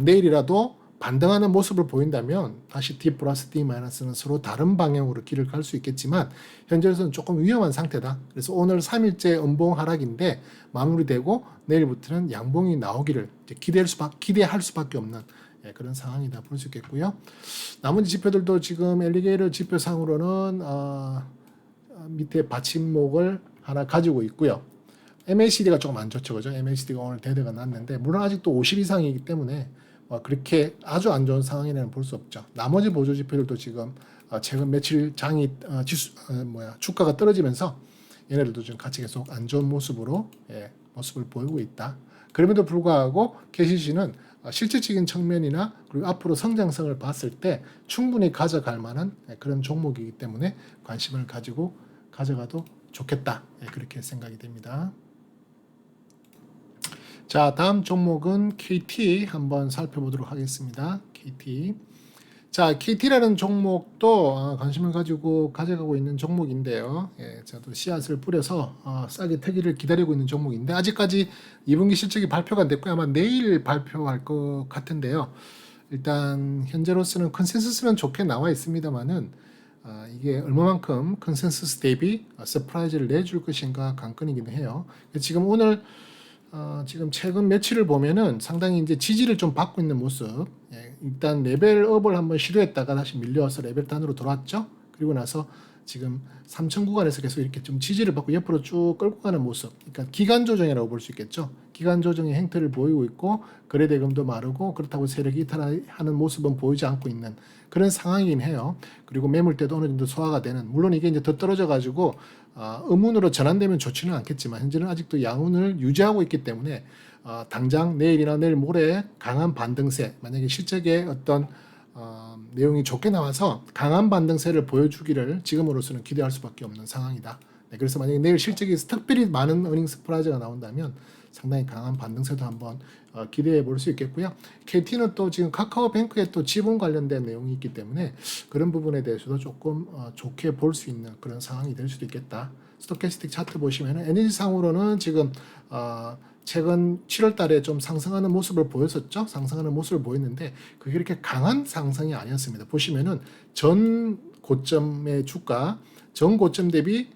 내일이라도 반등하는 모습을 보인다면 다시 D 플러스 D 마이너스는 서로 다른 방향으로 길을 갈 수 있겠지만 현재로서는 조금 위험한 상태다. 그래서 오늘 3일째 음봉 하락인데 마무리되고 내일부터는 양봉이 나오기를 기대할 수밖에 없는 그런 상황이다 볼 수 있겠고요. 나머지 지표들도 지금 엘리게이터 지표상으로는 밑에 받침목을 하나 가지고 있고요. MACD가 조금 안 좋죠, 그죠? MACD가 오늘 대대가 났는데 물론 아직도 50 이상이기 때문에 그렇게 아주 안 좋은 상황이라는 볼 수 없죠. 나머지 보조 지표들도 지금 최근 며칠 주가가 떨어지면서 얘네들도 지금 같이 계속 안 좋은 모습으로 모습을 보이고 있다. 그럼에도 불구하고 KCC는 실질적인 측면이나 그리고 앞으로 성장성을 봤을 때 충분히 가져갈 만한 그런 종목이기 때문에 관심을 가지고 가져가도 좋겠다. 그렇게 생각이 됩니다. 자, 다음 종목은 KT 한번 살펴보도록 하겠습니다. KT. 자, KT라는 종목도 관심을 가지고 가져가고 있는 종목인데요. 저도 씨앗을 뿌려서 싸게 태기를 기다리고 있는 종목인데 아직까지 2분기 실적이 발표가 안 됐고요. 아마 내일 발표할 것 같은데요. 일단 현재로서는 컨센서스는 좋게 나와 있습니다만은 이게 얼마만큼 컨센서스 대비 서프라이즈를 내줄 것인가 관건이기도 해요. 지금 오늘 지금 최근 며칠을 보면은 상당히 이제 지지를 좀 받고 있는 모습. 일단 레벨업을 한번 시도했다가 다시 밀려와서 레벨 단으로 돌아왔죠. 그리고 나서 지금 3천 구간에서 계속 이렇게 좀 지지를 받고 옆으로 쭉 끌고 가는 모습. 그러니까 기간 조정이라고 볼 수 있겠죠. 기간 조정의 행태를 보이고 있고 거래대금도 마르고 그렇다고 세력이 이탈하는 모습은 보이지 않고 있는 그런 상황이긴 해요. 그리고 매물대도 어느 정도 소화가 되는. 물론 이게 이제 더 떨어져 가지고 음운으로 전환되면 좋지는 않겠지만 현재는 아직도 양운을 유지하고 있기 때문에 당장 내일이나 내일 모레 강한 반등세, 만약에 실적에 어떤 내용이 좋게 나와서 강한 반등세를 보여주기를 지금으로서는 기대할 수밖에 없는 상황이다. 네, 그래서 만약에 내일 실적이 특별히 많은 어닝 스프라이즈가 나온다면 상당히 강한 반등세도 한번 기대해 볼 수 있겠고요. KT는 또 지금 카카오뱅크에 또 지분 관련된 내용이 있기 때문에 그런 부분에 대해서도 조금 좋게 볼 수 있는 그런 상황이 될 수도 있겠다. 스토캐스틱 차트 보시면 에너지상으로는 지금 최근 7월 달에 좀 상승하는 모습을 보였었죠. 상승하는 모습을 보였는데 그게 이렇게 강한 상승이 아니었습니다. 보시면은 전 고점의 주가, 전 고점 대비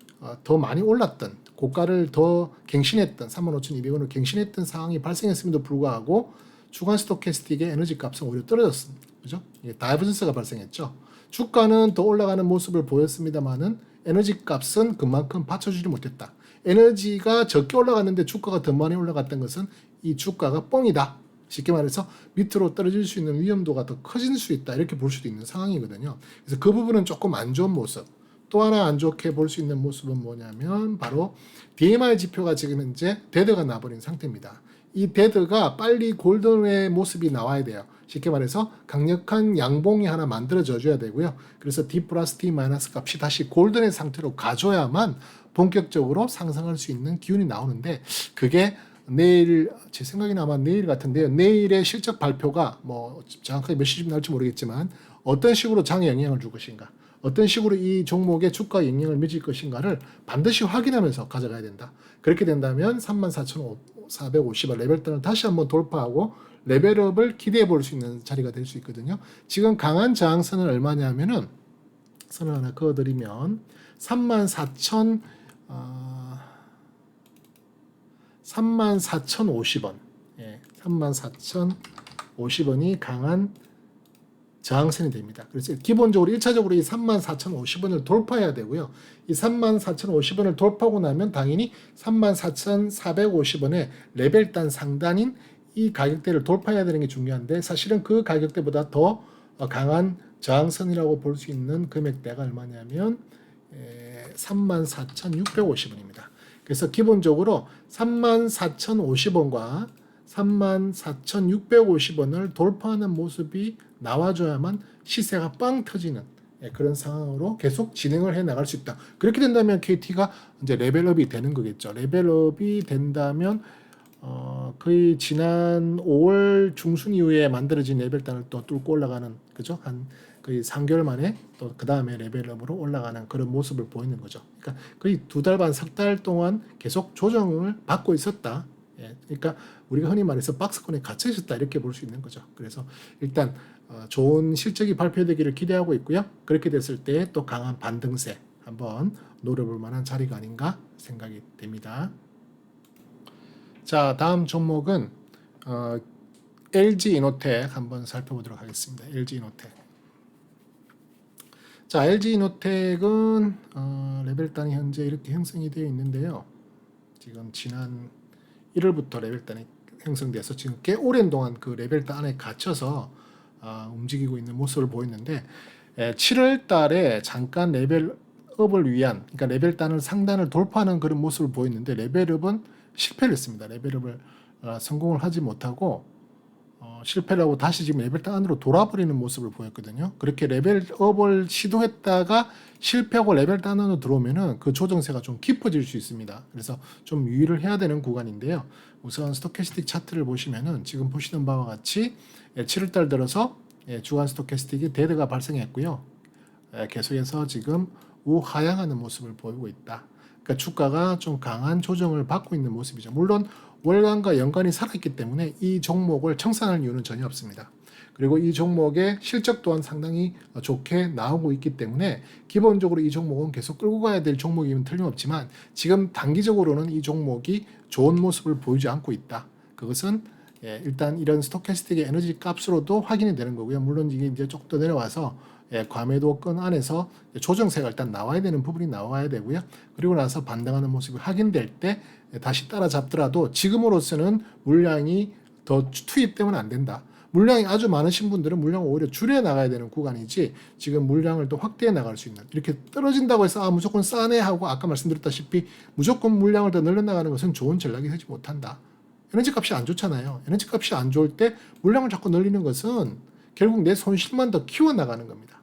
더 많이 올랐던 고가를 더 갱신했던 35,200원을 갱신했던 상황이 발생했음에도 불구하고 주간 스토캐스틱의 에너지 값은 오히려 떨어졌습니다. 그죠? 이게 다이버전스가 발생했죠. 주가는 더 올라가는 모습을 보였습니다만은 에너지 값은 그만큼 받쳐주지 못했다. 에너지가 적게 올라갔는데 주가가 더 많이 올라갔던 것은 이 주가가 뻥이다. 쉽게 말해서 밑으로 떨어질 수 있는 위험도가 더 커질 수 있다. 이렇게 볼 수도 있는 상황이거든요. 그래서 그 부분은 조금 안 좋은 모습. 또 하나 안 좋게 볼 수 있는 모습은 뭐냐면 바로 DMI 지표가 지금 현재 데드가 나버린 상태입니다. 이 데드가 빨리 골든의 모습이 나와야 돼요. 쉽게 말해서 강력한 양봉이 하나 만들어져 줘야 되고요. 그래서 D 플러스 D 마이너스 값이 다시 골든의 상태로 가줘야만 본격적으로 상승할 수 있는 기운이 나오는데 그게 내일 제 생각에는 아마 내일 같은데요. 내일의 실적 발표가 뭐 정확하게 몇 시쯤 날지 모르겠지만 어떤 식으로 장에 영향을 줄 것인가, 어떤 식으로 이 종목의 주가 영향을 미칠 것인가를 반드시 확인하면서 가져가야 된다. 그렇게 된다면 34,450원 레벨단을 다시 한번 돌파하고 레벨업을 기대해 볼 수 있는 자리가 될 수 있거든요. 지금 강한 저항선은 얼마냐면은 선을 하나 그어드리면 34,050원. 예, 34,050원이 강한 저항선이 됩니다. 그래서 기본적으로 1차적으로 이 34,050원을 돌파해야 되고요. 이 34,050원을 돌파하고 나면 당연히 34,450원의 레벨단 상단인 이 가격대를 돌파해야 되는 게 중요한데 사실은 그 가격대보다 더 강한 저항선이라고 볼 수 있는 금액대가 얼마냐면 34,650원입니다. 그래서 기본적으로 34,050원과 34,650원을 돌파하는 모습이 나와줘야만 시세가 빵 터지는 그런 상황으로 계속 진행을 해 나갈 수 있다. 그렇게 된다면 KT가 이제 레벨업이 되는 거겠죠. 레벨업이 된다면 거의 지난 5월 중순 이후에 만들어진 레벨단을 또 뚫고 올라가는 그죠? 한 거의 3개월 만에 또 그 다음에 레벨업으로 올라가는 그런 모습을 보이는 거죠. 그러니까 거의 2달 반, 3달 동안 계속 조정을 받고 있었다. 예, 그러니까 우리가 흔히 말해서 박스권에 갇혀 있었다 이렇게 볼 수 있는 거죠. 그래서 일단 좋은 실적이 발표되기를 기대하고 있고요. 그렇게 됐을 때 또 강한 반등세 한번 노려볼 만한 자리가 아닌가 생각이 됩니다. 자, 다음 종목은 LG 이노텍 한번 살펴보도록 하겠습니다. LG 이노텍. 자, LG 이노텍은 레벨단이 현재 이렇게 형성이 되어 있는데요. 지금 지난 1월부터 레벨단이 형성돼서 지금 꽤 오랜 동안 그 레벨단 안에 갇혀서 움직이고 있는 모습을 보이는데 7월 달에 잠깐 레벨업을 위한 그러니까 레벨단을 상단을 돌파하는 그런 모습을 보였는데 레벨업은 실패를 했습니다. 레벨업을 성공을 하지 못하고 실패를 하고 다시 지금 레벨단 안으로 돌아버리는 모습을 보였거든요. 그렇게 레벨업을 시도했다가 실패하고 레벨단 안으로 들어오면은 그 조정세가 좀 깊어질 수 있습니다. 그래서 좀 유의를 해야 되는 구간인데요. 우선 스토캐스틱 차트를 보시면은 지금 보시는 바와 같이 7월달 들어서 주간 스토캐스틱이 데드가 발생했고요. 계속해서 지금 우하향하는 모습을 보이고 있다. 그러니까 주가가 좀 강한 조정을 받고 있는 모습이죠. 물론 월간과 연간이 살아있기 때문에 이 종목을 청산할 이유는 전혀 없습니다. 그리고 이 종목의 실적 또한 상당히 좋게 나오고 있기 때문에 기본적으로 이 종목은 계속 끌고 가야 될 종목이면 틀림없지만 지금 단기적으로는 이 종목이 좋은 모습을 보이지 않고 있다. 그것은 일단 이런 스토캐스틱의 에너지 값으로도 확인이 되는 거고요. 물론 이게 이제 조금 더 내려와서 과매도권 안에서 조정세가 일단 나와야 되는 부분이 나와야 되고요. 그리고 나서 반등하는 모습이 확인될 때 다시 따라잡더라도 지금으로서는 물량이 더 투입되면 안 된다. 물량이 아주 많으신 분들은 물량을 오히려 줄여 나가야 되는 구간이지 지금 물량을 더 확대해 나갈 수 있는 이렇게 떨어진다고 해서 무조건 싸네 하고 아까 말씀드렸다시피 무조건 물량을 더 늘려나가는 것은 좋은 전략이 되지 못한다. 에너지 값이 안 좋잖아요. 에너지 값이 안 좋을 때 물량을 자꾸 늘리는 것은 결국 내 손실만 더 키워나가는 겁니다.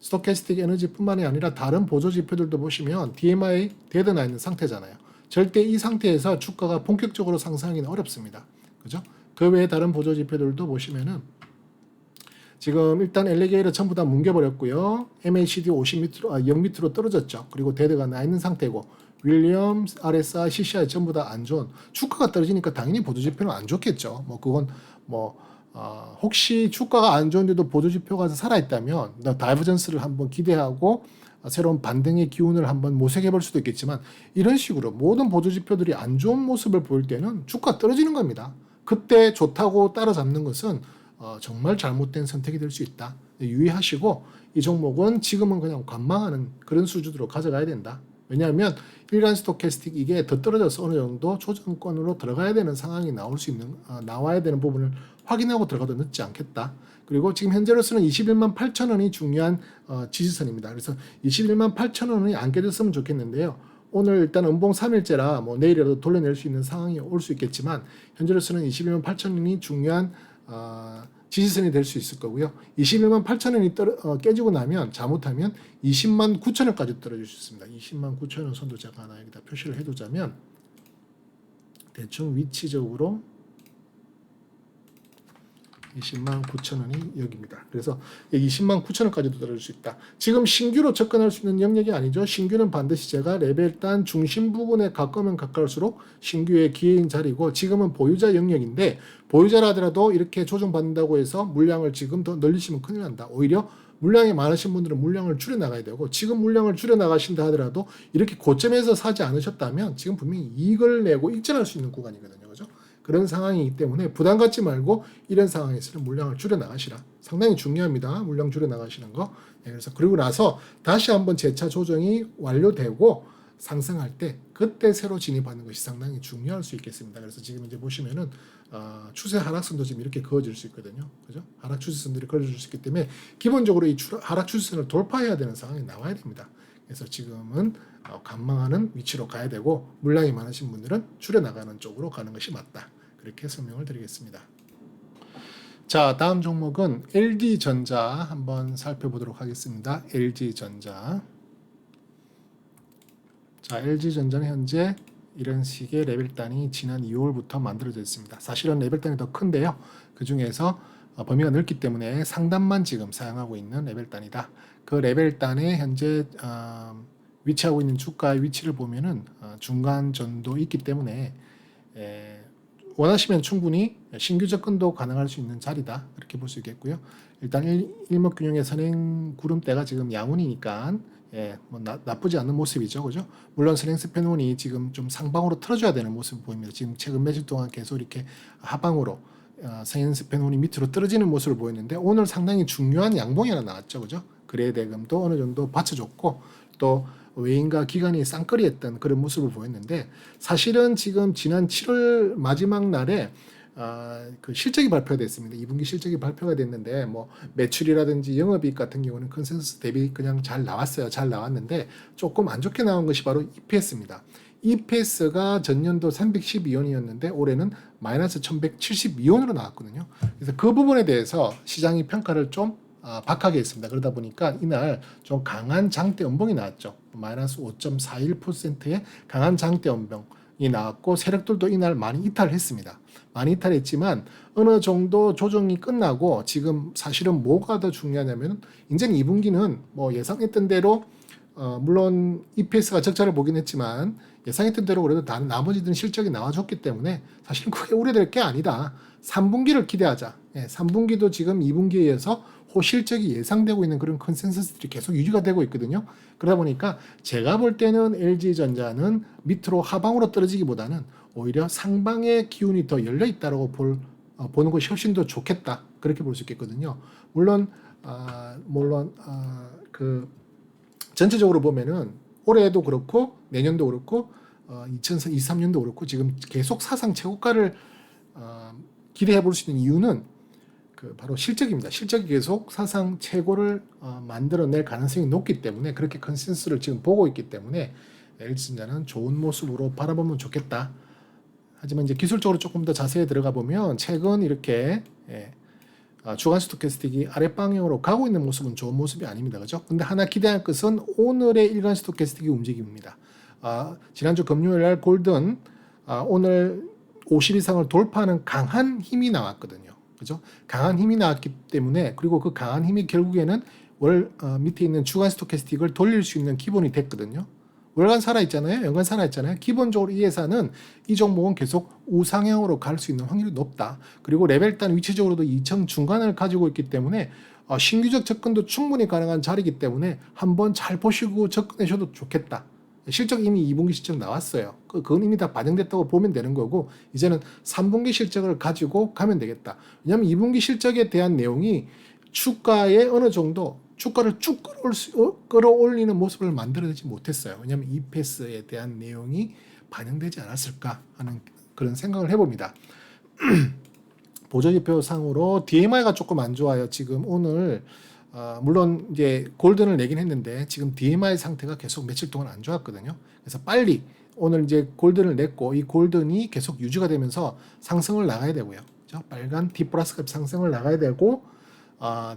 스토캐스틱 에너지뿐만이 아니라 다른 보조 지표들도 보시면 DMI 데드나 있는 상태잖아요. 절대 이 상태에서 주가가 본격적으로 상승하기는 어렵습니다. 그죠? 그 외에 다른 보조 지표들도 보시면은 지금 일단 엘리게이터 전부 다 뭉개버렸고요. MACD 0 밑으로 떨어졌죠. 그리고 데드가 나 있는 상태고 윌리엄, RSI, CCI 전부 다 안 좋은 주가가 떨어지니까 당연히 보조 지표는 안 좋겠죠. 뭐 그건 혹시 주가가 안 좋은데도 보조 지표가 살아있다면 다이버전스를 한번 기대하고 새로운 반등의 기운을 한번 모색해 볼 수도 있겠지만 이런 식으로 모든 보조 지표들이 안 좋은 모습을 보일 때는 주가 떨어지는 겁니다. 그때 좋다고 따라잡는 것은 정말 잘못된 선택이 될 수 있다. 유의하시고 이 종목은 지금은 그냥 관망하는 그런 수준으로 가져가야 된다. 왜냐하면 일간 스토캐스틱 이게 더 떨어져서 어느 정도 조정권으로 들어가야 되는 상황이 나와야 되는 부분을 확인하고 들어가도 늦지 않겠다. 그리고 지금 현재로서는 21만 8천 원이 중요한 지지선입니다. 그래서 21만 8천 원이 안 깨졌으면 좋겠는데요. 오늘 일단 음봉 3일째라 뭐 내일이라도 돌려낼 수 있는 상황이 올 수 있겠지만 현재로서는 21만 8천 원이 중요한 지지선이 될 수 있을 거고요. 21만 8천 원이 깨지고 나면 잘못하면 20만 9천 원까지 떨어질 수 있습니다. 20만 9천 원 선도 제가 하나 여기다 표시를 해두자면 대충 위치적으로 20만 9천 원이 여기입니다. 그래서 20만 9천 원까지도 떨어질 수 있다. 지금 신규로 접근할 수 있는 영역이 아니죠. 신규는 반드시 제가 레벨단 중심 부분에 가까우면 가까울수록 신규의 기회인 자리고 지금은 보유자 영역인데 보유자라 하더라도 이렇게 조정받는다고 해서 물량을 지금 더 늘리시면 큰일 난다. 오히려 물량이 많으신 분들은 물량을 줄여 나가야 되고 지금 물량을 줄여 나가신다 하더라도 이렇게 고점에서 사지 않으셨다면 지금 분명히 이익을 내고 익절할 수 있는 구간이거든요. 그죠? 그런 상황이기 때문에 부담 갖지 말고 이런 상황에서는 물량을 줄여 나가시라. 상당히 중요합니다. 물량 줄여 나가시는 거. 그래서 그리고 나서 다시 한번 재차 조정이 완료되고 상승할 때 그때 새로 진입하는 것이 상당히 중요할 수 있겠습니다. 그래서 지금 이제 보시면은 추세 하락선도 지금 이렇게 그어질 수 있거든요. 그죠? 하락 추세선들이 그어질 수 있기 때문에 기본적으로 이 하락 추세선을 돌파해야 되는 상황이 나와야 됩니다. 그래서 지금은 관망하는 위치로 가야 되고 물량이 많으신 분들은 줄여나가는 쪽으로 가는 것이 맞다. 그렇게 설명을 드리겠습니다. 자, 다음 종목은 LG전자 한번 살펴보도록 하겠습니다. LG전자. 자, LG전자는 현재 이런 식의 레벨단이 지난 2월부터 만들어져 있습니다. 사실은 레벨단이 더 큰데요. 그 중에서 범위가 넓기 때문에 상단만 지금 사용하고 있는 레벨단이다. 그 레벨단에 현재 위치하고 있는 주가의 위치를 보면은 중간 전도 있기 때문에 원하시면 충분히 신규 접근도 가능할 수 있는 자리다. 그렇게 볼 수 있겠고요. 일단 일목균형의 선행 구름대가 지금 양운이니까 뭐 나쁘지 않은 모습이죠. 그죠? 물론 선행스팬온이 지금 좀 상방으로 틀어줘야 되는 모습을 보입니다. 지금 최근 며칠 동안 계속 이렇게 하방으로 선행스팬온이 밑으로 떨어지는 모습을 보였는데 오늘 상당히 중요한 양봉이 하나 나왔죠. 그죠? 거래 대금도 어느 정도 받쳐줬고 또 외인과 기관이 쌍끌이했던 그런 모습을 보였는데 사실은 지금 지난 7월 마지막 날에 그 실적이 발표가 됐습니다. 2분기 실적이 발표가 됐는데 뭐 매출이라든지 영업이익 같은 경우는 컨센서스 대비 그냥 잘 나왔어요. 잘 나왔는데 조금 안 좋게 나온 것이 바로 EPS입니다. EPS가 전년도 312원이었는데 올해는 마이너스 1172원으로 나왔거든요. 그래서 그 부분에 대해서 시장이 평가를 좀 박하게 했습니다. 그러다 보니까 이날 좀 강한 장대 음봉이 나왔죠. 마이너스 5.41%의 강한 장대 음봉이 나왔고 세력들도 이날 많이 이탈했습니다. 많이 이탈했지만 어느 정도 조정이 끝나고 지금 사실은 뭐가 더 중요하냐면 이제는 2분기는 뭐 예상했던 대로 물론 EPS가 적자를 보긴 했지만 예상했던 대로 그래도 나머지들은 실적이 나와줬기 때문에 사실은 크게 우려될 게 아니다. 3분기를 기대하자. 3분기도 지금 2분기에 의해서 호실적이 예상되고 있는 그런 컨센서스들이 계속 유지가 되고 있거든요. 그러다 보니까 제가 볼 때는 LG전자는 밑으로 하방으로 떨어지기보다는 오히려 상방의 기운이 더 열려 있다라고 보는 것이 훨씬 더 좋겠다. 그렇게 볼 수 있겠거든요. 물론 물론 그 전체적으로 보면은 올해도 그렇고 내년도 그렇고 2023년도 그렇고 지금 계속 사상 최고가를 기대해 볼 수 있는 이유는 그 바로 실적입니다. 실적이 계속 사상 최고를 만들어낼 가능성이 높기 때문에 그렇게 컨센서스를 지금 보고 있기 때문에 LG전자는 좋은 모습으로 바라보면 좋겠다. 하지만 이제 기술적으로 조금 더 자세히 들어가 보면 최근 이렇게 주간 스토캐스틱이 아랫방향으로 가고 있는 모습은 좋은 모습이 아닙니다. 그죠? 근데 하나 기대할 것은 오늘의 일간 스토캐스틱의 움직임입니다. 지난주 금요일 날 골든 오늘 50 이상을 돌파하는 강한 힘이 나왔거든요. 그죠? 강한 힘이 나왔기 때문에 그리고 그 강한 힘이 결국에는 밑에 있는 주간 스토캐스틱을 돌릴 수 있는 기본이 됐거든요. 월간 살아있잖아요. 연간 살아있잖아요. 기본적으로 이 회사는 이 종목은 계속 우상향으로 갈 수 있는 확률이 높다. 그리고 레벨단 위치적으로도 2층 중간을 가지고 있기 때문에 신규적 접근도 충분히 가능한 자리이기 때문에 한번 잘 보시고 접근하셔도 좋겠다. 실적 이미 2분기 실적 나왔어요. 그건 이미 다 반영됐다고 보면 되는 거고 이제는 3분기 실적을 가지고 가면 되겠다. 왜냐하면 2분기 실적에 대한 내용이 주가에 어느 정도 주가를 쭉 끌어올리는 모습을 만들어내지 못했어요. 왜냐하면 EPS에 대한 내용이 반영되지 않았을까 하는 그런 생각을 해봅니다. 보조지표상으로 DMI가 조금 안 좋아요. 지금 오늘 물론 이제 골든을 내긴 했는데 지금 DMI 상태가 계속 며칠 동안 안 좋았거든요. 그래서 빨리 오늘 이제 골든을 냈고 이 골든이 계속 유지가 되면서 상승을 나가야 되고요. 그렇죠? 빨간 D 플러스 값 상승을 나가야 되고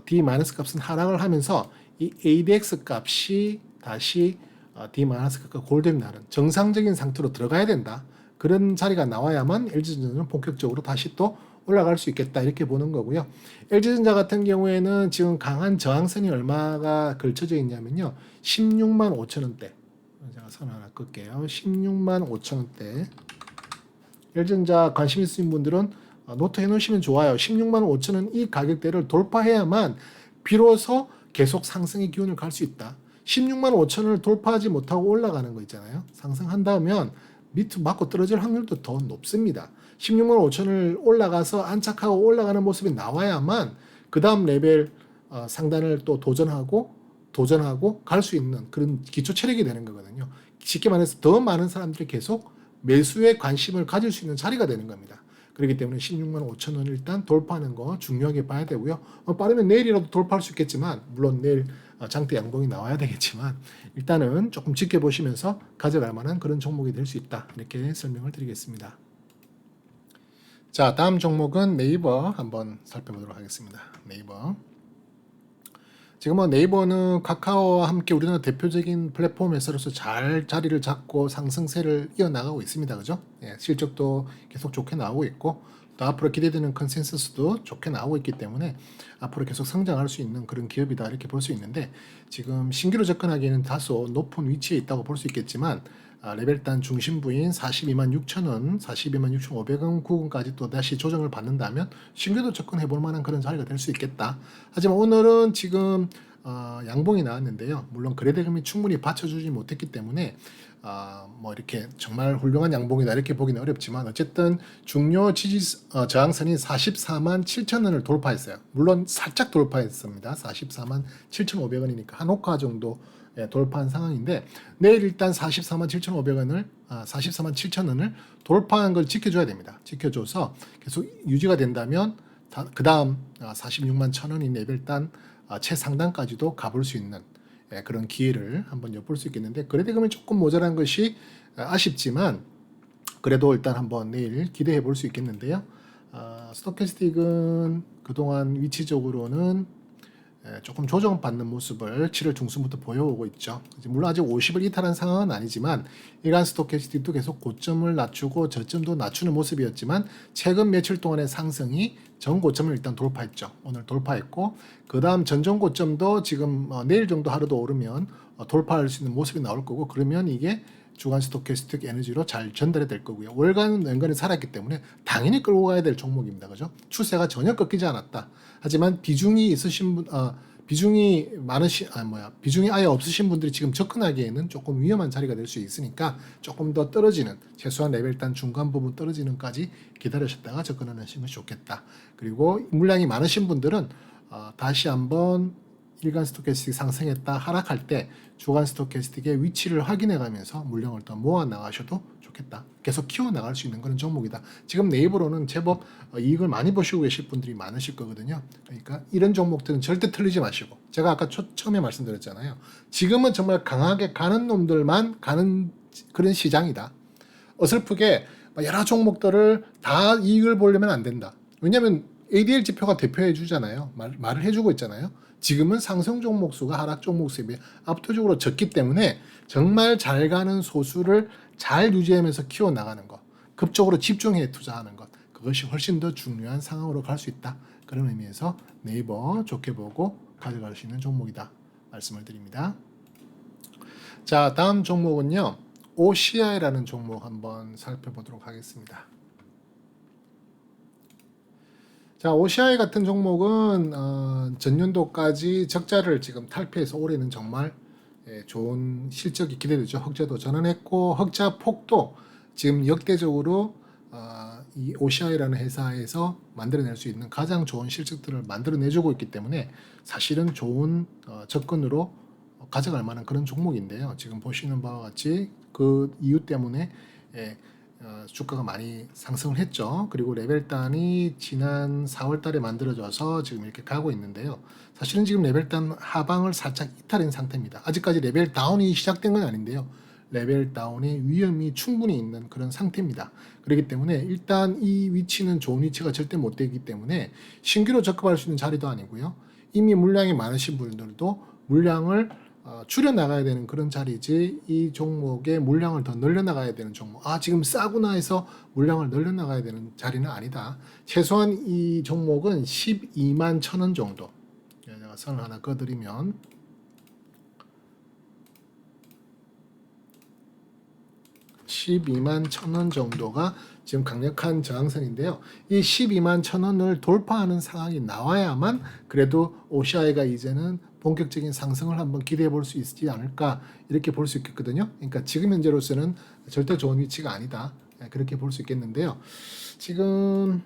D 마이너스 값은 하락을 하면서 이 ADX 값이 다시 D 마이너스 값과 골든이 나는 정상적인 상태로 들어가야 된다. 그런 자리가 나와야만 LG전자는 본격적으로 다시 또 올라갈 수 있겠다 이렇게 보는 거고요. LG전자 같은 경우에는 지금 강한 저항선이 얼마가 걸쳐져 있냐면요. 16만 5천 원대. 제가 선 하나 끌게요. 16만 5천 원대. LG전자 관심 있으신 분들은 노트 해놓으시면 좋아요. 16만 5천 원 이 가격대를 돌파해야만 비로소 계속 상승의 기운을 갈 수 있다. 16만 5천 원을 돌파하지 못하고 올라가는 거 있잖아요. 상승한다면 밑으로 맞고 떨어질 확률도 더 높습니다. 16만 5천을 올라가서 안착하고 올라가는 모습이 나와야만 그 다음 레벨 상단을 또 도전하고 갈 수 있는 그런 기초 체력이 되는 거거든요. 쉽게 말해서 더 많은 사람들이 계속 매수에 관심을 가질 수 있는 자리가 되는 겁니다. 그렇기 때문에 16만 5천 원 일단 돌파하는 거 중요하게 봐야 되고요. 빠르면 내일이라도 돌파할 수 있겠지만 물론 내일 장대 양봉이 나와야 되겠지만 일단은 조금 지켜보시면서 가져갈 만한 그런 종목이 될 수 있다. 이렇게 설명을 드리겠습니다. 자, 다음 종목은 네이버 한번 살펴보도록 하겠습니다. 네이버. 지금 뭐 네이버는 카카오와 함께 우리나라 대표적인 플랫폼 회사로서 잘 자리를 잡고 상승세를 이어나가고 있습니다. 그죠? 예, 실적도 계속 좋게 나오고 있고 또 앞으로 기대되는 컨센서스도 좋게 나오고 있기 때문에 앞으로 계속 성장할 수 있는 그런 기업이다 이렇게 볼 수 있는데 지금 신규로 접근하기에는 다소 높은 위치에 있다고 볼 수 있겠지만 레벨단 중심부인 42만 6천 원, 42만 6,500원 구간까지 또 다시 조정을 받는다면 신규도 접근해 볼 만한 그런 자리가 될 수 있겠다. 하지만 오늘은 지금 양봉이 나왔는데요. 물론 거래대금이 충분히 받쳐주지 못했기 때문에 뭐 이렇게 정말 훌륭한 양봉이다 이렇게 보기는 어렵지만 어쨌든 중요 지지 저항선이 44만 7천 원을 돌파했어요. 물론 살짝 돌파했습니다. 44만 7,500원이니까 한 호가 정도 돌파한 상황인데 내일 일단 44만 7,500원을 44만 7천 원을 돌파한 걸 지켜줘야 됩니다. 지켜줘서 계속 유지가 된다면 그 다음 46만 1,000원인 레벨단 최상단까지도 가볼 수 있는 그런 기회를 한번 엿볼 수 있겠는데 거래대금이 조금 모자란 것이 아쉽지만 그래도 일단 한번 내일 기대해 볼 수 있겠는데요. 스토캐스틱은 그동안 위치적으로는 조금 조정받는 모습을 7월 중순부터 보여오고 있죠. 물론 아직 50을 이탈한 상황은 아니지만 일간 스토캐스틱도 계속 고점을 낮추고 저점도 낮추는 모습이었지만 최근 며칠 동안의 상승이 전 고점을 일단 돌파했죠. 오늘 돌파했고 그 다음 전전 고점도 지금 내일 정도 하루도 오르면 돌파할 수 있는 모습이 나올 거고 그러면 이게 주간 스토캐스틱 에너지로 잘 전달이 될 거고요. 월간은 연간에 살았기 때문에 당연히 끌고 가야 될 종목입니다. 그죠? 추세가 전혀 꺾이지 않았다. 하지만 비중이 있으신 분, 비중이 비중이 아예 없으신 분들이 지금 접근하기에는 조금 위험한 자리가 될 수 있으니까 조금 더 떨어지는, 최소한 레벨단 중간 부분 떨어지는까지 기다리셨다가 접근하시는 것이 좋겠다. 그리고 물량이 많으신 분들은 다시 한번 일간 스토캐스틱 상승했다 하락할 때 주간 스토캐스틱의 위치를 확인해 가면서 물량을 더 모아 나가셔도 좋겠다. 계속 키워 나갈 수 있는 그런 종목이다. 지금 네이버로는 제법 이익을 많이 보시고 계실 분들이 많으실 거거든요. 그러니까 이런 종목들은 절대 틀리지 마시고, 제가 아까 처음에 말씀드렸잖아요. 지금은 정말 강하게 가는 놈들만 가는 그런 시장이다. 어설프게 여러 종목들을 다 이익을 보려면 안 된다. 왜냐하면 ADL 지표가 대표해 주잖아요. 말을 해주고 있잖아요. 지금은 상승 종목 수가 하락 종목 수에 비해 압도적으로 적기 때문에 정말 잘 가는 소수를 잘 유지하면서 키워나가는 것, 급적으로 집중해 투자하는 것, 그것이 훨씬 더 중요한 상황으로 갈 수 있다. 그런 의미에서 네이버 좋게 보고 가져갈 수 있는 종목이다 말씀을 드립니다. 자, 다음 종목은요, OCI라는 종목 한번 살펴보도록 하겠습니다. 자, OCI 같은 종목은 전년도까지 적자를 지금 탈피해서 올해는 정말 좋은 실적이 기대되죠. 흑자도 전환했고 흑자 폭도 지금 역대적으로 이 OCI라는 회사에서 만들어낼 수 있는 가장 좋은 실적들을 만들어내주고 있기 때문에 사실은 좋은 접근으로 가져갈 만한 그런 종목인데요. 지금 보시는 바와 같이 그 이유 때문에 주가가 많이 상승을 했죠. 그리고 레벨단이 지난 4월 달에 만들어져서 지금 이렇게 가고 있는데요. 사실은 지금 레벨단 하방을 살짝 이탈한 상태입니다. 아직까지 레벨 다운이 시작된 건 아닌데요. 레벨 다운의 위험이 충분히 있는 그런 상태입니다. 그렇기 때문에 일단 이 위치는 좋은 위치가 절대 못 되기 때문에 신규로 접근할 수 있는 자리도 아니고요. 이미 물량이 많으신 분들도 물량을 줄여나가야 되는 그런 자리지, 이 종목의 물량을 더 늘려나가야 되는 종목, 지금 싸구나 해서 물량을 늘려나가야 되는 자리는 아니다. 최소한 이 종목은 12만 1,000원 정도, 제가 선을 하나 그어드리면 12만 1,000원 정도가 지금 강력한 저항선인데요. 이 12만 1,000원을 돌파하는 상황이 나와야만 그래도 OCI가 이제는 본격적인 상승을 한번 기대해 볼 수 있지 않을까, 이렇게 볼 수 있겠거든요. 그러니까 지금 현재로서는 절대 좋은 위치가 아니다, 그렇게 볼 수 있겠는데요. 지금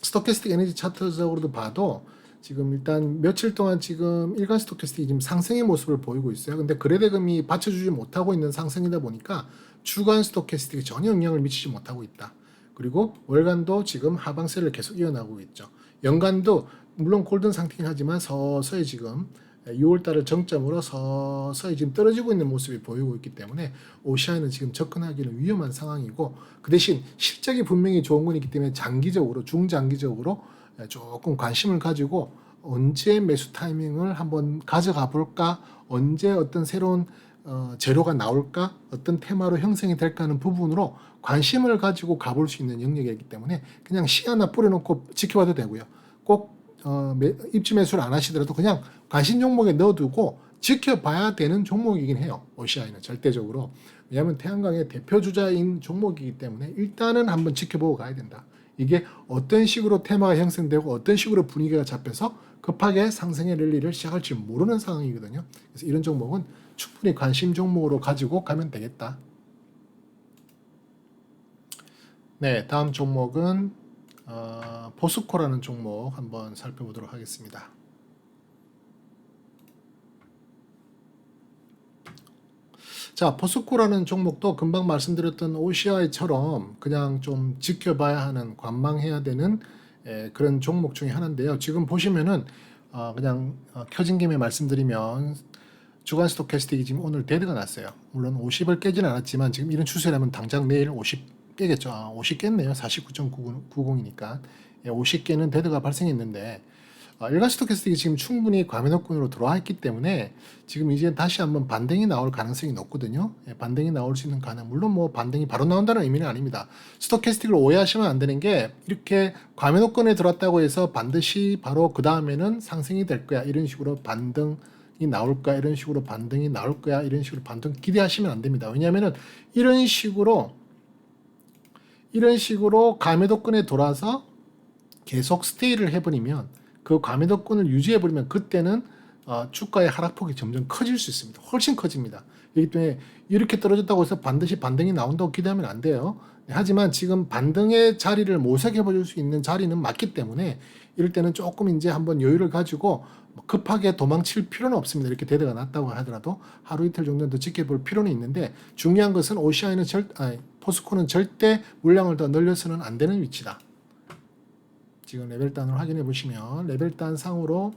스토캐스틱 에너지 차트적으로도 봐도 지금 일단 며칠 동안 지금 일간 스토캐스틱이 지금 상승의 모습을 보이고 있어요. 근데 거래대금이 받쳐주지 못하고 있는 상승이다 보니까 주간 스토캐스틱이 전혀 영향을 미치지 못하고 있다. 그리고 월간도 지금 하방세를 계속 이어나가고 있죠. 연간도 물론 골든 상태긴 하지만 서서히 지금 6월달을 정점으로 서서히 지금 떨어지고 있는 모습이 보이고 있기 때문에 OCI는 지금 접근하기는 위험한 상황이고, 그 대신 실적이 분명히 좋은 건 있기 때문에 장기적으로, 중장기적으로 조금 관심을 가지고 언제 매수 타이밍을 한번 가져가 볼까, 언제 어떤 새로운 재료가 나올까, 어떤 테마로 형성이 될까 하는 부분으로 관심을 가지고 가볼 수 있는 영역이기 때문에 그냥 시 하나 뿌려놓고 지켜봐도 되고요. 꼭 입지 매수를 안 하시더라도 그냥 관심 종목에 넣어두고 지켜봐야 되는 종목이긴 해요. OCI는 절대적으로. 왜냐하면 태양광의 대표 주자인 종목이기 때문에 일단은 한번 지켜보고 가야 된다. 이게 어떤 식으로 테마가 형성되고 어떤 식으로 분위기가 잡혀서 급하게 상승의 랠리를 시작할지 모르는 상황이거든요. 그래서 이런 종목은 충분히 관심 종목으로 가지고 가면 되겠다. 네, 다음 종목은 포스코라는 종목 한번 살펴보도록 하겠습니다. 자, 포스코라는 종목도 금방 말씀드렸던 OCI처럼 그냥 좀 지켜봐야 하는, 관망해야 되는 그런 종목 중에 하나인데요. 지금 보시면은 그냥 켜진 김에 말씀드리면 주간 스토캐스틱이 지금 오늘 데드가 났어요. 물론 50을 깨지는 않았지만 지금 이런 추세라면 당장 내일 50 깨겠죠. 50 깼네요. 49.90이니까 50 깨는 데드가 발생했는데 일간 스토캐스틱이 지금 충분히 과매도권으로 들어와 있기 때문에 지금 이제 다시 한번 반등이 나올 가능성이 높거든요. 반등이 나올 수 있는 가능, 물론 뭐 반등이 바로 나온다는 의미는 아닙니다. 스토캐스틱을 오해하시면 안 되는 게, 이렇게 과매도권에 들어왔다고 해서 반드시 바로 그 다음에는 상승이 될 거야, 이런 식으로 반등이 나올 거야, 이런 식으로 반등이 나올 거야, 이런 식으로 반등 기대하시면 안 됩니다. 왜냐하면은 이런 식으로 과매도권에 돌아서 계속 스테이를 해버리면, 그 과매도권을 유지해버리면 그때는 주가의 하락폭이 점점 커질 수 있습니다. 훨씬 커집니다. 그렇기 때문에 이렇게 떨어졌다고 해서 반드시 반등이 나온다고 기대하면 안 돼요. 하지만 지금 반등의 자리를 모색해볼 수 있는 자리는 맞기 때문에 이럴 때는 조금 이제 한번 여유를 가지고 급하게 도망칠 필요는 없습니다. 이렇게 대대가 났다고 하더라도 하루 이틀 정도는 더 지켜볼 필요는 있는데, 중요한 것은 OCI는 포스코는 절대 물량을 더 늘려서는 안 되는 위치다. 지금 레벨단을 확인해 보시면 레벨단 상으로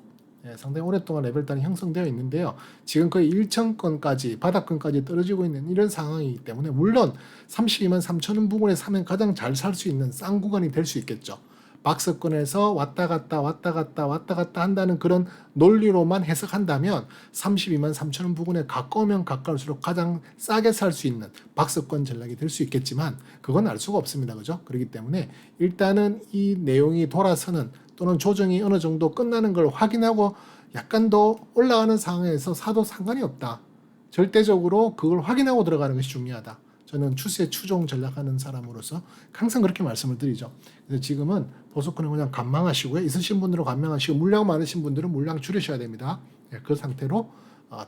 상당히 오랫동안 레벨단이 형성되어 있는데요. 지금 거의 1천건까지 바닥권까지 떨어지고 있는 이런 상황이기 때문에, 물론 32만 3천원 부근에 사면 가장 잘 살 수 있는 싼 구간이 될 수 있겠죠. 박스권에서 왔다 갔다 한다는 그런 논리로만 해석한다면 32만 3천원 부근에 가까우면 가까울수록 가장 싸게 살 수 있는 박스권 전략이 될 수 있겠지만, 그건 알 수가 없습니다. 그죠? 그렇기 때문에 일단은 이 내용이 돌아서는 또는 조정이 어느 정도 끝나는 걸 확인하고 약간 더 올라가는 상황에서 사도 상관이 없다. 절대적으로 그걸 확인하고 들어가는 것이 중요하다. 저는 추세 추종 전략하는 사람으로서 항상 그렇게 말씀을 드리죠. 그래서 지금은 보석권은 그냥 관망하시고요. 있으신 분들은 관망하시고, 물량 많으신 분들은 물량 줄이셔야 됩니다. 그 상태로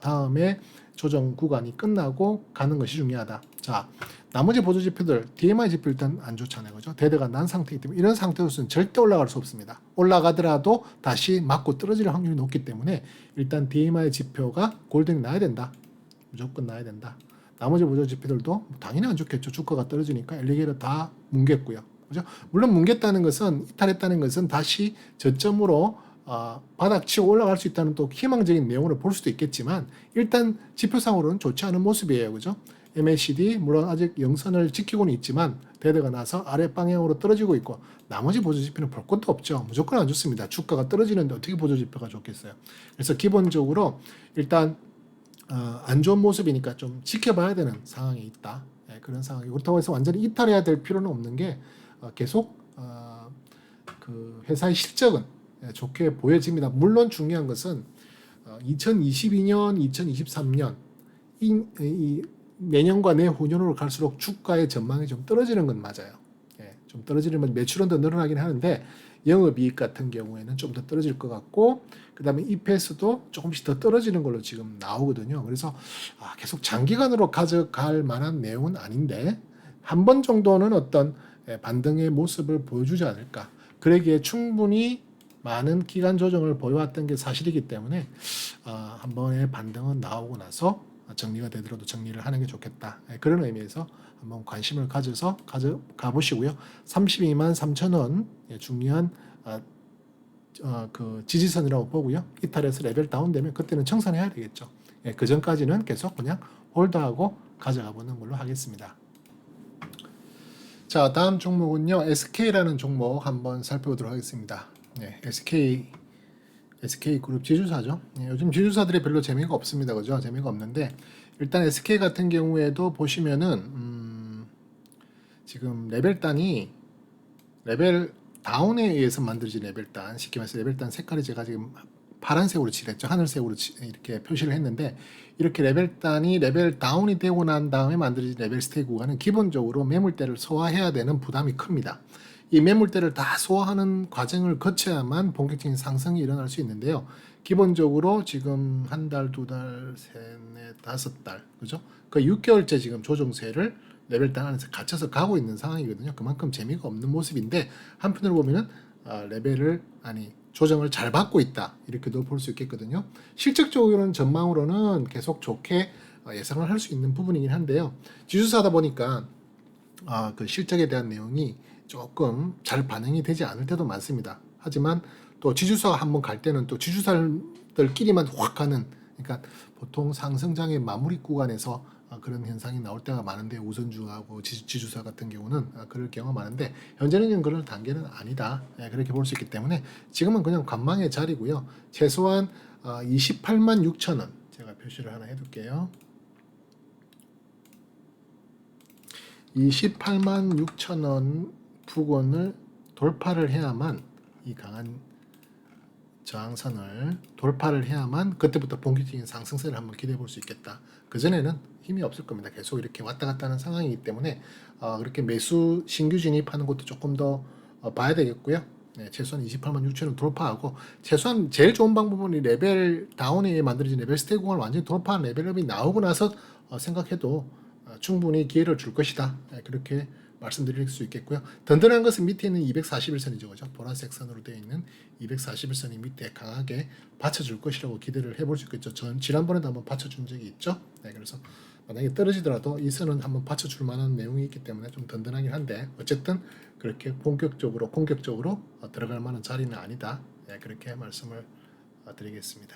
다음에 조정 구간이 끝나고 가는 것이 중요하다. 자, 나머지 보조 지표들, DMI 지표 일단 안 좋잖아요. 그죠? 대대가 난 상태이기 때문에 이런 상태로서는 절대 올라갈 수 없습니다. 올라가더라도 다시 맞고 떨어질 확률이 높기 때문에 일단 DMI 지표가 골든이 나야 된다. 무조건 나야 된다. 나머지 보조 지표들도 당연히 안 좋겠죠. 주가가 떨어지니까 엘리게이터 다 뭉갰고요. 그죠? 물론 뭉갰다는 것은, 이탈했다는 것은 다시 저점으로 바닥치고 올라갈 수 있다는 또 희망적인 내용으로 볼 수도 있겠지만, 일단 지표상으로는 좋지 않은 모습이에요. 그죠? MACD 물론 아직 영선을 지키고는 있지만 대대가 나서 아래 방향으로 떨어지고 있고, 나머지 보조 지표는 볼 것도 없죠. 무조건 안 좋습니다. 주가가 떨어지는데 어떻게 보조 지표가 좋겠어요. 그래서 기본적으로 일단 안 좋은 모습이니까 좀 지켜봐야 되는 상황이 있다. 그런 상황이. 그렇다고 해서 완전히 이탈해야 될 필요는 없는 게, 계속 그 회사의 실적은 좋게 보여집니다. 물론 중요한 것은 2022년, 2023년 이 내년과 내후년으로 갈수록 주가의 전망이 좀 떨어지는 건 맞아요. 좀 떨어지면 매출은 더 늘어나긴 하는데 영업이익 같은 경우에는 좀 더 떨어질 것 같고, 그 다음에 EPS도 조금씩 더 떨어지는 걸로 지금 나오거든요. 그래서 계속 장기간으로 가져갈 만한 내용은 아닌데, 한 번 정도는 어떤 반등의 모습을 보여주지 않을까. 그러기에 충분히 많은 기간 조정을 보여왔던 게 사실이기 때문에 한 번의 반등은 나오고 나서 정리가 되더라도 정리를 하는 게 좋겠다. 그런 의미에서 한번 관심을 가져서 가보시고요. 32만 3천원 중요한 그 지지선이라고 보고요. 이탈해서 레벨 다운되면 그때는 청산해야 되겠죠. 그 전까지는 계속 그냥 홀드하고 가져가 보는 걸로 하겠습니다. 자, 다음 종목은요, SK라는 종목 한번 살펴보도록 하겠습니다. SK 그룹 지주사죠. 요즘 지주사들이 별로 재미가 없습니다. 그죠? 재미가 없는데, 일단 SK 같은 경우에도 보시면은 지금 레벨단이 레벨 다운에 의해서 만들어진 레벨단, 쉽게 말해서 레벨단 색깔이 제가 지금 파란색으로 칠했죠. 하늘색으로 이렇게 표시를 했는데, 이렇게 레벨단이 레벨 다운이 되고 난 다음에 만들어진 레벨 스테이 구간은 기본적으로 매물대를 소화해야 되는 부담이 큽니다. 이 매물대를 다 소화하는 과정을 거쳐야만 본격적인 상승이 일어날 수 있는데요. 기본적으로 지금 한 달, 두 달, 셋, 넷, 다섯 달, 그죠? 그 6개월째 지금 조정세를 레벨단 안에서 갇혀서 가고 있는 상황이거든요. 그만큼 재미가 없는 모습인데, 한편으로 보면은 조정을 잘 받고 있다, 이렇게도 볼 수 있겠거든요. 실질적으로는 전망으로는 계속 좋게 예상을 할 수 있는 부분이긴 한데요. 지주사다 보니까 그 실적에 대한 내용이 조금 잘 반영이 되지 않을 때도 많습니다. 하지만 또 지주사가 한번 갈 때는 또 지주사들끼리만 확 가는, 그러니까 보통 상승장의 마무리 구간에서 그런 현상이 나올 때가 많은데, 우선주하고 지주사 같은 경우는 그럴 경우가 많은데, 현재는 그런 단계는 아니다. 그렇게 볼 수 있기 때문에 지금은 그냥 관망의 자리고요. 최소한 28만 6천 원 제가 표시를 하나 해둘게요. 28만 6천 원 부근을 돌파를 해야만, 이 강한 저항선을 돌파를 해야만 그때부터 본격적인 상승세를 한번 기대해 볼 수 있겠다. 그전에는 힘이 없을 겁니다. 계속 이렇게 왔다 갔다 하는 상황이기 때문에 그렇게 매수 신규 진입하는 것도 조금 더 봐야 되겠고요. 최소한 28만 6천 원 돌파하고, 최소한 제일 좋은 방법은 이 레벨 다운에 만들어진 레벨 스테이 구간을 완전히 돌파한 레벨업이 나오고 나서 생각해도 충분히 기회를 줄 것이다. 그렇게 말씀드릴 수 있겠고요. 든든한 것은 밑에 있는 241선이죠. 그죠? 보라색 선으로 되어 있는 241선이 밑에 강하게 받쳐줄 것이라고 기대를 해볼 수 있겠죠. 전 지난번에도 한번 받쳐준 적이 있죠. 네, 그래서 만약에 떨어지더라도 이 선은 한번 받쳐줄 만한 내용이 있기 때문에 좀 든든하긴 한데 어쨌든 그렇게 본격적으로 공격적으로 들어갈 만한 자리는 아니다. 네, 그렇게 말씀을 드리겠습니다.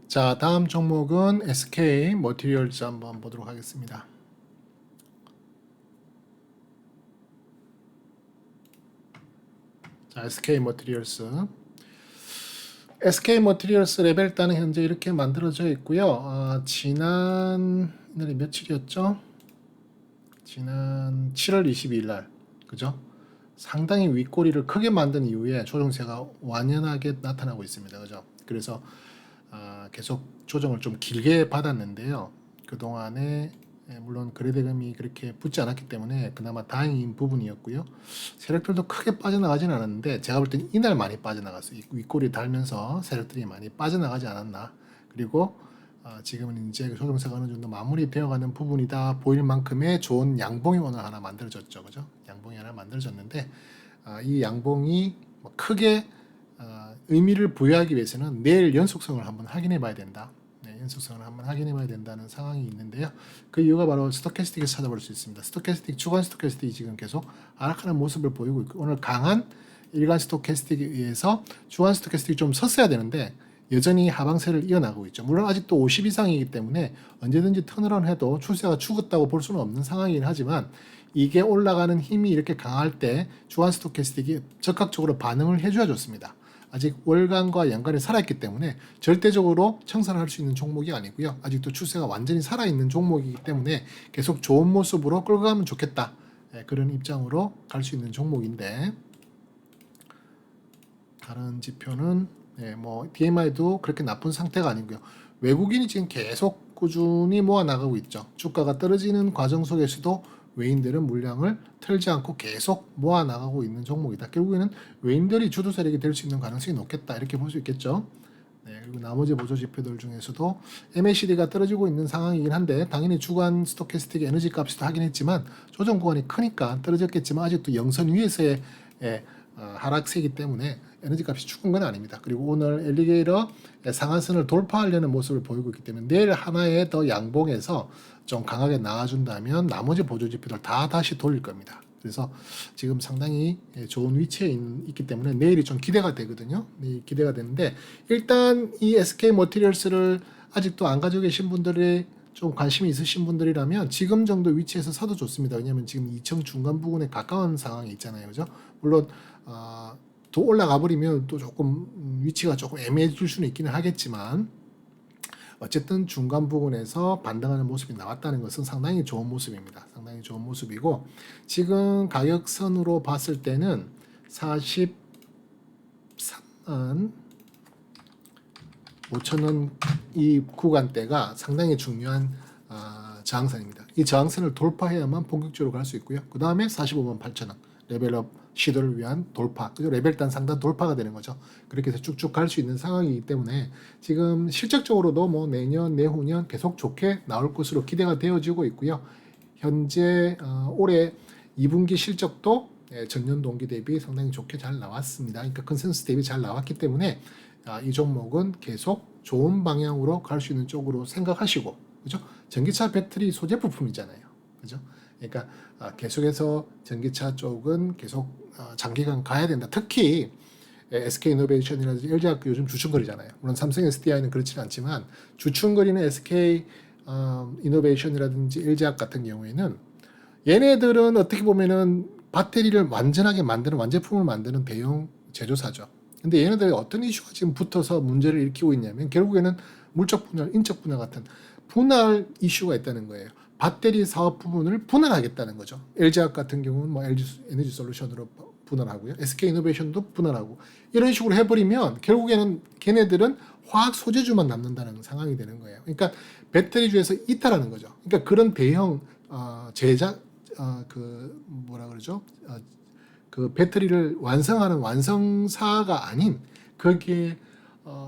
자, 다음 종목은 SK 머티리얼즈 한번 보도록 하겠습니다. 자, SK 머티리얼스 레벨단은 현재 이렇게 만들어져 있고요. 지난 날이 며칠이었죠? 지난 7월 22일 날, 그죠? 상당히 윗꼬리를 크게 만든 이후에 조정세가 완연하게 나타나고 있습니다, 그죠? 그래서 계속 조정을 좀 길게 받았는데요. 그 동안에 물론 거래대금이 그렇게 붙지 않았기 때문에 그나마 다행인 부분이었고요. 세력들도 크게 빠져나가진 않았는데 제가 볼 때는 이날 많이 빠져나갔어요. 윗꼬리 달면서 세력들이 많이 빠져나가지 않았나. 그리고 지금은 이제 조정세가 어느 정도 마무리되어가는 부분이다 보일 만큼의 좋은 양봉이 오늘 하나 만들어졌죠, 그죠? 양봉이 하나 만들어졌는데 이 양봉이 뭐 크게 의미를 부여하기 위해서는 내일 연속성을 한번 확인해 봐야 된다. 네, 연속성을 한번 확인해 봐야 된다는 상황이 있는데요. 그 이유가 바로 스토캐스틱에서 찾아볼 수 있습니다. 주간 스토캐스틱이 지금 계속 하락하는 모습을 보이고 있고 오늘 강한 일간 스토캐스틱에 의해서 주간 스토캐스틱이 좀 섰어야 되는데 여전히 하방세를 이어나가고 있죠. 물론 아직도 50 이상이기 때문에 언제든지 턴어라운 해도 추세가 죽었다고 볼 수는 없는 상황이긴 하지만 이게 올라가는 힘이 이렇게 강할 때 주간 스토캐스틱이 적극적으로 반응을 해줘야 좋습니다. 아직 월간과 연간이 살아있기 때문에 절대적으로 청산할 수 있는 종목이 아니고요. 아직도 추세가 완전히 살아있는 종목이기 때문에 계속 좋은 모습으로 끌고 가면 좋겠다. 그런 입장으로 갈 수 있는 종목인데 다른 지표는 뭐 DMI도 그렇게 나쁜 상태가 아니고요. 외국인이 지금 계속 꾸준히 모아 나가고 있죠. 주가가 떨어지는 과정 속에서도 외인들은 물량을 털지 않고 계속 모아 나가고 있는 종목이다. 결국에는 외인들이 주도 세력이 될 수 있는 가능성이 높겠다. 이렇게 볼 수 있겠죠. 네, 그리고 나머지 보조 지표들 중에서도 MACD가 떨어지고 있는 상황이긴 한데 당연히 주간 스토캐스틱 에너지 값이 하긴 했지만 조정 구간이 크니까 떨어졌겠지만 아직도 영선 위에서의 하락세이기 때문에 에너지 값이 죽은 건 아닙니다. 그리고 오늘 엘리게이터 상한선을 돌파하려는 모습을 보이고 있기 때문에 내일 하나에 더 양봉해서 좀 강하게 나와준다면 나머지 보조 지표들 다 다시 돌릴 겁니다. 그래서 지금 상당히 좋은 위치에 있기 때문에 내일이 좀 기대가 되거든요. 기대가 되는데 일단 이 SK 머티리얼스를 아직도 안 가지고 계신 분들이 좀 관심이 있으신 분들이라면 지금 정도 위치에서 사도 좋습니다. 왜냐하면 지금 2층 중간 부근에 가까운 상황이 있잖아요. 그죠? 물론 더 올라가 버리면 또 조금 위치가 조금 애매해질 수는 있기는 하겠지만 어쨌든 중간 부분에서 반등하는 모습이 나왔다는 것은 상당히 좋은 모습입니다. 상당히 좋은 모습이고 지금 가격선으로 봤을 때는 43만 5천원 이 구간대가 상당히 중요한 저항선입니다. 이 저항선을 돌파해야만 본격적으로 갈 수 있고요. 그 다음에 45만 8천원 레벨업 시도를 위한 돌파, 그리고 레벨단 상단 돌파가 되는 거죠. 그렇게 해서 쭉쭉 갈 수 있는 상황이기 때문에 지금 실적적으로도 뭐 내년, 내후년 계속 좋게 나올 것으로 기대가 되어지고 있고요. 현재 올해 2분기 실적도 전년 동기 대비 상당히 좋게 잘 나왔습니다. 그러니까 컨센서스 대비 잘 나왔기 때문에 이 종목은 계속 좋은 방향으로 갈 수 있는 쪽으로 생각하시고, 그죠? 전기차 배터리 소재 부품이잖아요, 그죠? 그러니까 계속해서 전기차 쪽은 계속 장기간 가야 된다. 특히 SK이노베이션이라든지 LG화학 요즘 주춤거리잖아요. 물론 삼성 SDI는 그렇지는 않지만 주춤거리는 SK 이노베이션이라든지 LG화학 같은 경우에는 얘네들은 어떻게 보면은 배터리를 완전하게 만드는 완제품을 만드는 대형 제조사죠. 근데 얘네들이 어떤 이슈가 지금 붙어서 문제를 일으키고 있냐면 결국에는 물적 분할, 인적 분할 같은 분할 이슈가 있다는 거예요. 배터리 사업 부분을 분할하겠다는 거죠. LG화학 같은 경우는 뭐 LG 에너지 솔루션으로 분할하고요. SK이노베이션도 분할하고 이런 식으로 해버리면 결국에는 걔네들은 화학 소재주만 남는다는 상황이 되는 거예요. 그러니까 배터리주에서 이탈하는 거죠. 그러니까 그런 대형 제작 그 뭐라 그러죠? 그 배터리를 완성하는 완성사가 아닌 거기에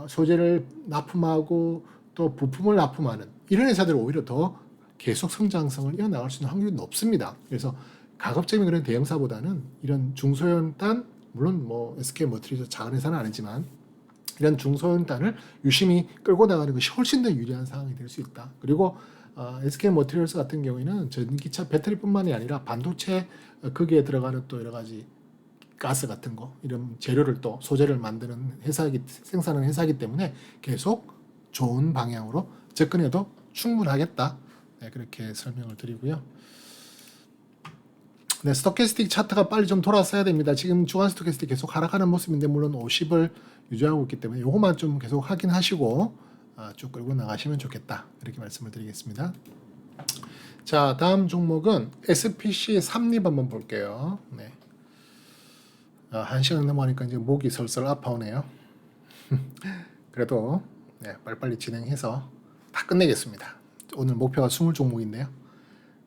소재를 납품하고 또 부품을 납품하는 이런 회사들은 오히려 더 계속 성장성을 이어나갈 수 있는 확률이 높습니다. 그래서 가급적이면 그런 대형사보다는 이런 중소형단, 물론 뭐 SK머트리얼 작은 회사는 아니지만 이런 중소형단을 유심히 끌고 나가는 것이 훨씬 더 유리한 상황이 될 수 있다. 그리고 SK머트리얼스 같은 경우에는 전기차 배터리뿐만이 아니라 반도체 거기에 들어가는 또 여러 가지 가스 같은 거 이런 재료를 또 소재를 만드는 생산하는 회사이기 때문에 계속 좋은 방향으로 접근해도 충분하겠다. 네, 그렇게 설명을 드리고요. 네, 스토캐스틱 차트가 빨리 좀 돌아서야 됩니다. 지금 주간 스토캐스틱 계속 하락하는 모습인데 물론 50을 유지하고 있기 때문에 요것만 좀 계속 확인하시고 쭉 끌고 나가시면 좋겠다. 이렇게 말씀을 드리겠습니다. 자, 다음 종목은 SPC 삼립 한번 볼게요. 네. 1시간 넘어가니까 이제 목이 설설 아파오네요. 그래도 네, 빨리빨리 진행해서 다 끝내겠습니다. 오늘 목표가 20종목인데요.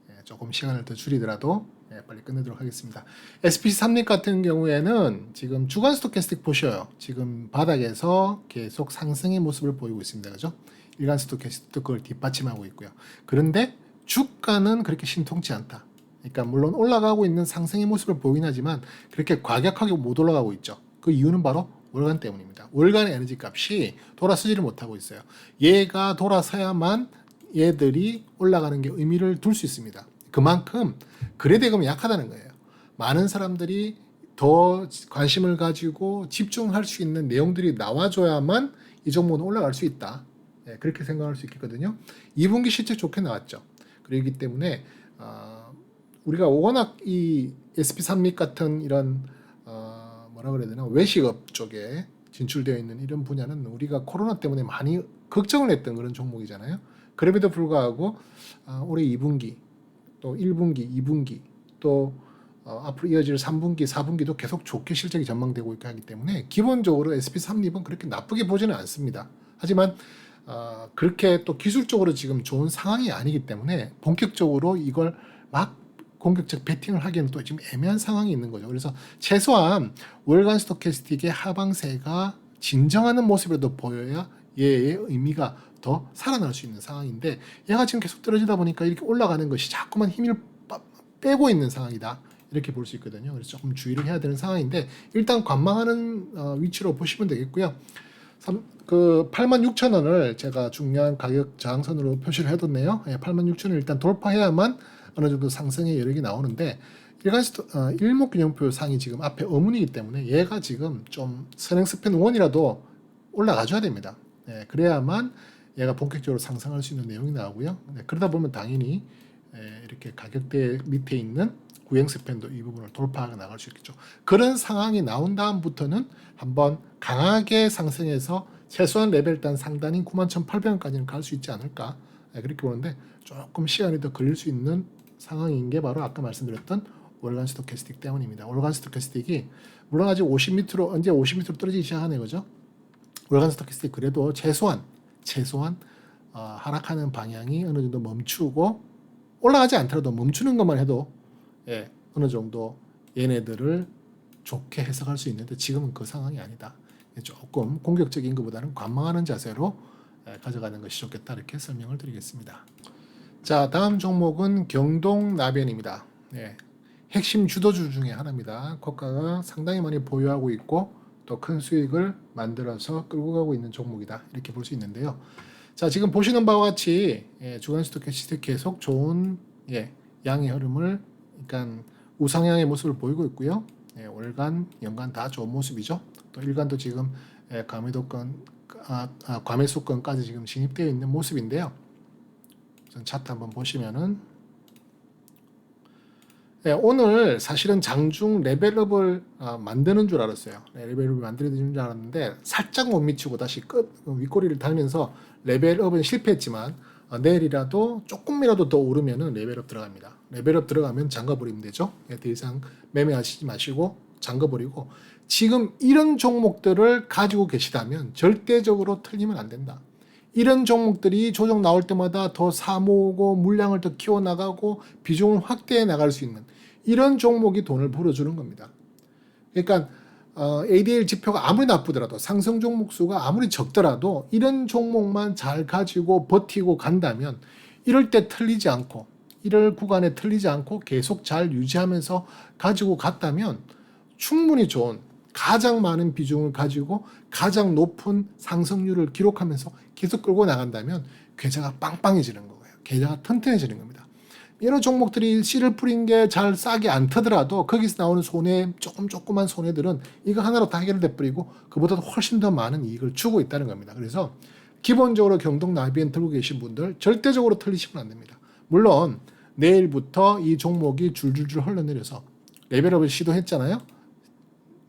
네, 조금 시간을 더 줄이더라도 네, 빨리 끝내도록 하겠습니다. SPC 삼립 같은 경우에는 지금 주간 스토캐스틱 보셔요. 지금 바닥에서 계속 상승의 모습을 보이고 있습니다. 그죠? 일간 스토캐스틱도 그걸 뒷받침하고 있고요. 그런데 주가는 그렇게 신통치 않다. 그러니까 물론 올라가고 있는 상승의 모습을 보이긴 하지만 그렇게 과격하게 못 올라가고 있죠. 그 이유는 바로 월간 때문입니다. 월간의 에너지 값이 돌아서지를 못하고 있어요. 얘가 돌아서야만 얘들이 올라가는 게 의미를 둘 수 있습니다. 그만큼 거래대금이 약하다는 거예요. 많은 사람들이 더 관심을 가지고 집중할 수 있는 내용들이 나와줘야만 이 종목은 올라갈 수 있다. 네, 그렇게 생각할 수 있겠거든요. 2분기 실적 좋게 나왔죠. 그렇기 때문에 우리가 워낙 이 SP3립 같은 이런 뭐라 그래야 되나 외식업 쪽에 진출되어 있는 이런 분야는 우리가 코로나 때문에 많이 걱정을 했던 그런 종목이잖아요. 그럼에도 불구하고 올해 2분기 또 1분기, 2분기 또 앞으로 이어질 3분기, 4분기도 계속 좋게 실적이 전망되고 있고 하기 때문에 기본적으로 SP3립은 그렇게 나쁘게 보지는 않습니다. 하지만 그렇게 또 기술적으로 지금 좋은 상황이 아니기 때문에 본격적으로 이걸 막 공격적 베팅을 하기에는 또 지금 애매한 상황이 있는 거죠. 그래서 최소한 월간 스토캐스틱의 하방세가 진정하는 모습이라도 보여야 얘의 의미가 더 살아날 수 있는 상황인데 얘가 지금 계속 떨어지다 보니까 이렇게 올라가는 것이 자꾸만 힘을 빼고 있는 상황이다. 이렇게 볼 수 있거든요. 그래서 조금 주의를 해야 되는 상황인데 일단 관망하는 위치로 보시면 되겠고요. 그 86,000원을 제가 중요한 가격 저항선으로 표시를 해뒀네요. 86,000원 일단 돌파해야만 어느 정도 상승의 여력이 나오는데 일목균형표 상이 지금 앞에 어문이기 때문에 얘가 지금 좀 선행 스팬 1이라도 올라가줘야 됩니다. 네, 그래야만 얘가 본격적으로 상승할 수 있는 내용이 나오고요. 네, 그러다 보면 당연히 이렇게 가격대 밑에 있는 구행 스팬도 이 부분을 돌파하고 나갈 수 있겠죠. 그런 상황이 나온 다음부터는 한번 강하게 상승해서 최소한 레벨 단 상단인 91,800원까지는 갈 수 있지 않을까 그렇게 보는데 조금 시간이 더 걸릴 수 있는 상황인 게 바로 아까 말씀드렸던 월간 스토캐스틱 때문입니다. 월간 스토캐스틱이 물론 아직 50m로 언제 50m로 떨어지기 시작하네 그죠? 월간 스토캐스틱 그래도 최소한 하락하는 방향이 어느 정도 멈추고 올라가지 않더라도 멈추는 것만 해도 어느 정도 얘네들을 좋게 해석할 수 있는데 지금은 그 상황이 아니다. 조금 공격적인 것보다는 관망하는 자세로 가져가는 것이 좋겠다 이렇게 설명을 드리겠습니다. 자, 다음 종목은 경동나변입니다. 핵심 주도주 중에 하나입니다. 코카가 상당히 많이 보유하고 있고 또 큰 수익을 만들어서 끌고 가고 있는 종목이다 이렇게 볼 수 있는데요. 자, 지금 보시는 바와 같이 주간 스토캐스틱 계속 좋은 양의 흐름을 그러니까 우상향의 모습을 보이고 있고요. 월간, 연간 다 좋은 모습이죠. 또 일간도 지금 과매수권까지 지금 진입되어 있는 모습인데요. 차트 한번 보시면은 오늘 사실은 장중 레벨업을 만드는 줄 알았어요. 레벨업을 만드는 줄 알았는데 살짝 못 미치고 다시 윗꼬리를 달면서 레벨업은 실패했지만 내일이라도 조금이라도 더 오르면은 레벨업 들어갑니다. 레벨업 들어가면 잠가버리면 되죠. 더 이상 매매하시지 마시고 잠가버리고 지금 이런 종목들을 가지고 계시다면 절대적으로 틀리면 안 된다. 이런 종목들이 조정 나올 때마다 더 사모으고 물량을 더 키워나가고 비중을 확대해 나갈 수 있는 이런 종목이 돈을 벌어주는 겁니다. 그러니까 ADL 지표가 아무리 나쁘더라도 상승 종목 수가 아무리 적더라도 이런 종목만 잘 가지고 버티고 간다면 이럴 때 틀리지 않고 이럴 구간에 틀리지 않고 계속 잘 유지하면서 가지고 갔다면 충분히 좋은 가장 많은 비중을 가지고 가장 높은 상승률을 기록하면서 계속 끌고 나간다면 계좌가 빵빵해지는 거예요. 계좌가 튼튼해지는 겁니다. 이런 종목들이 씨를 뿌린 게 잘 싸게 안 터더라도 거기서 나오는 손해, 조그만 손해들은 이거 하나로 다 해결돼 버리고 그보다도 훨씬 더 많은 이익을 주고 있다는 겁니다. 그래서 기본적으로 경동 나비엔 들고 계신 분들 절대적으로 틀리시면 안 됩니다. 물론 내일부터 이 종목이 줄줄줄 흘러내려서 레벨업을 시도했잖아요.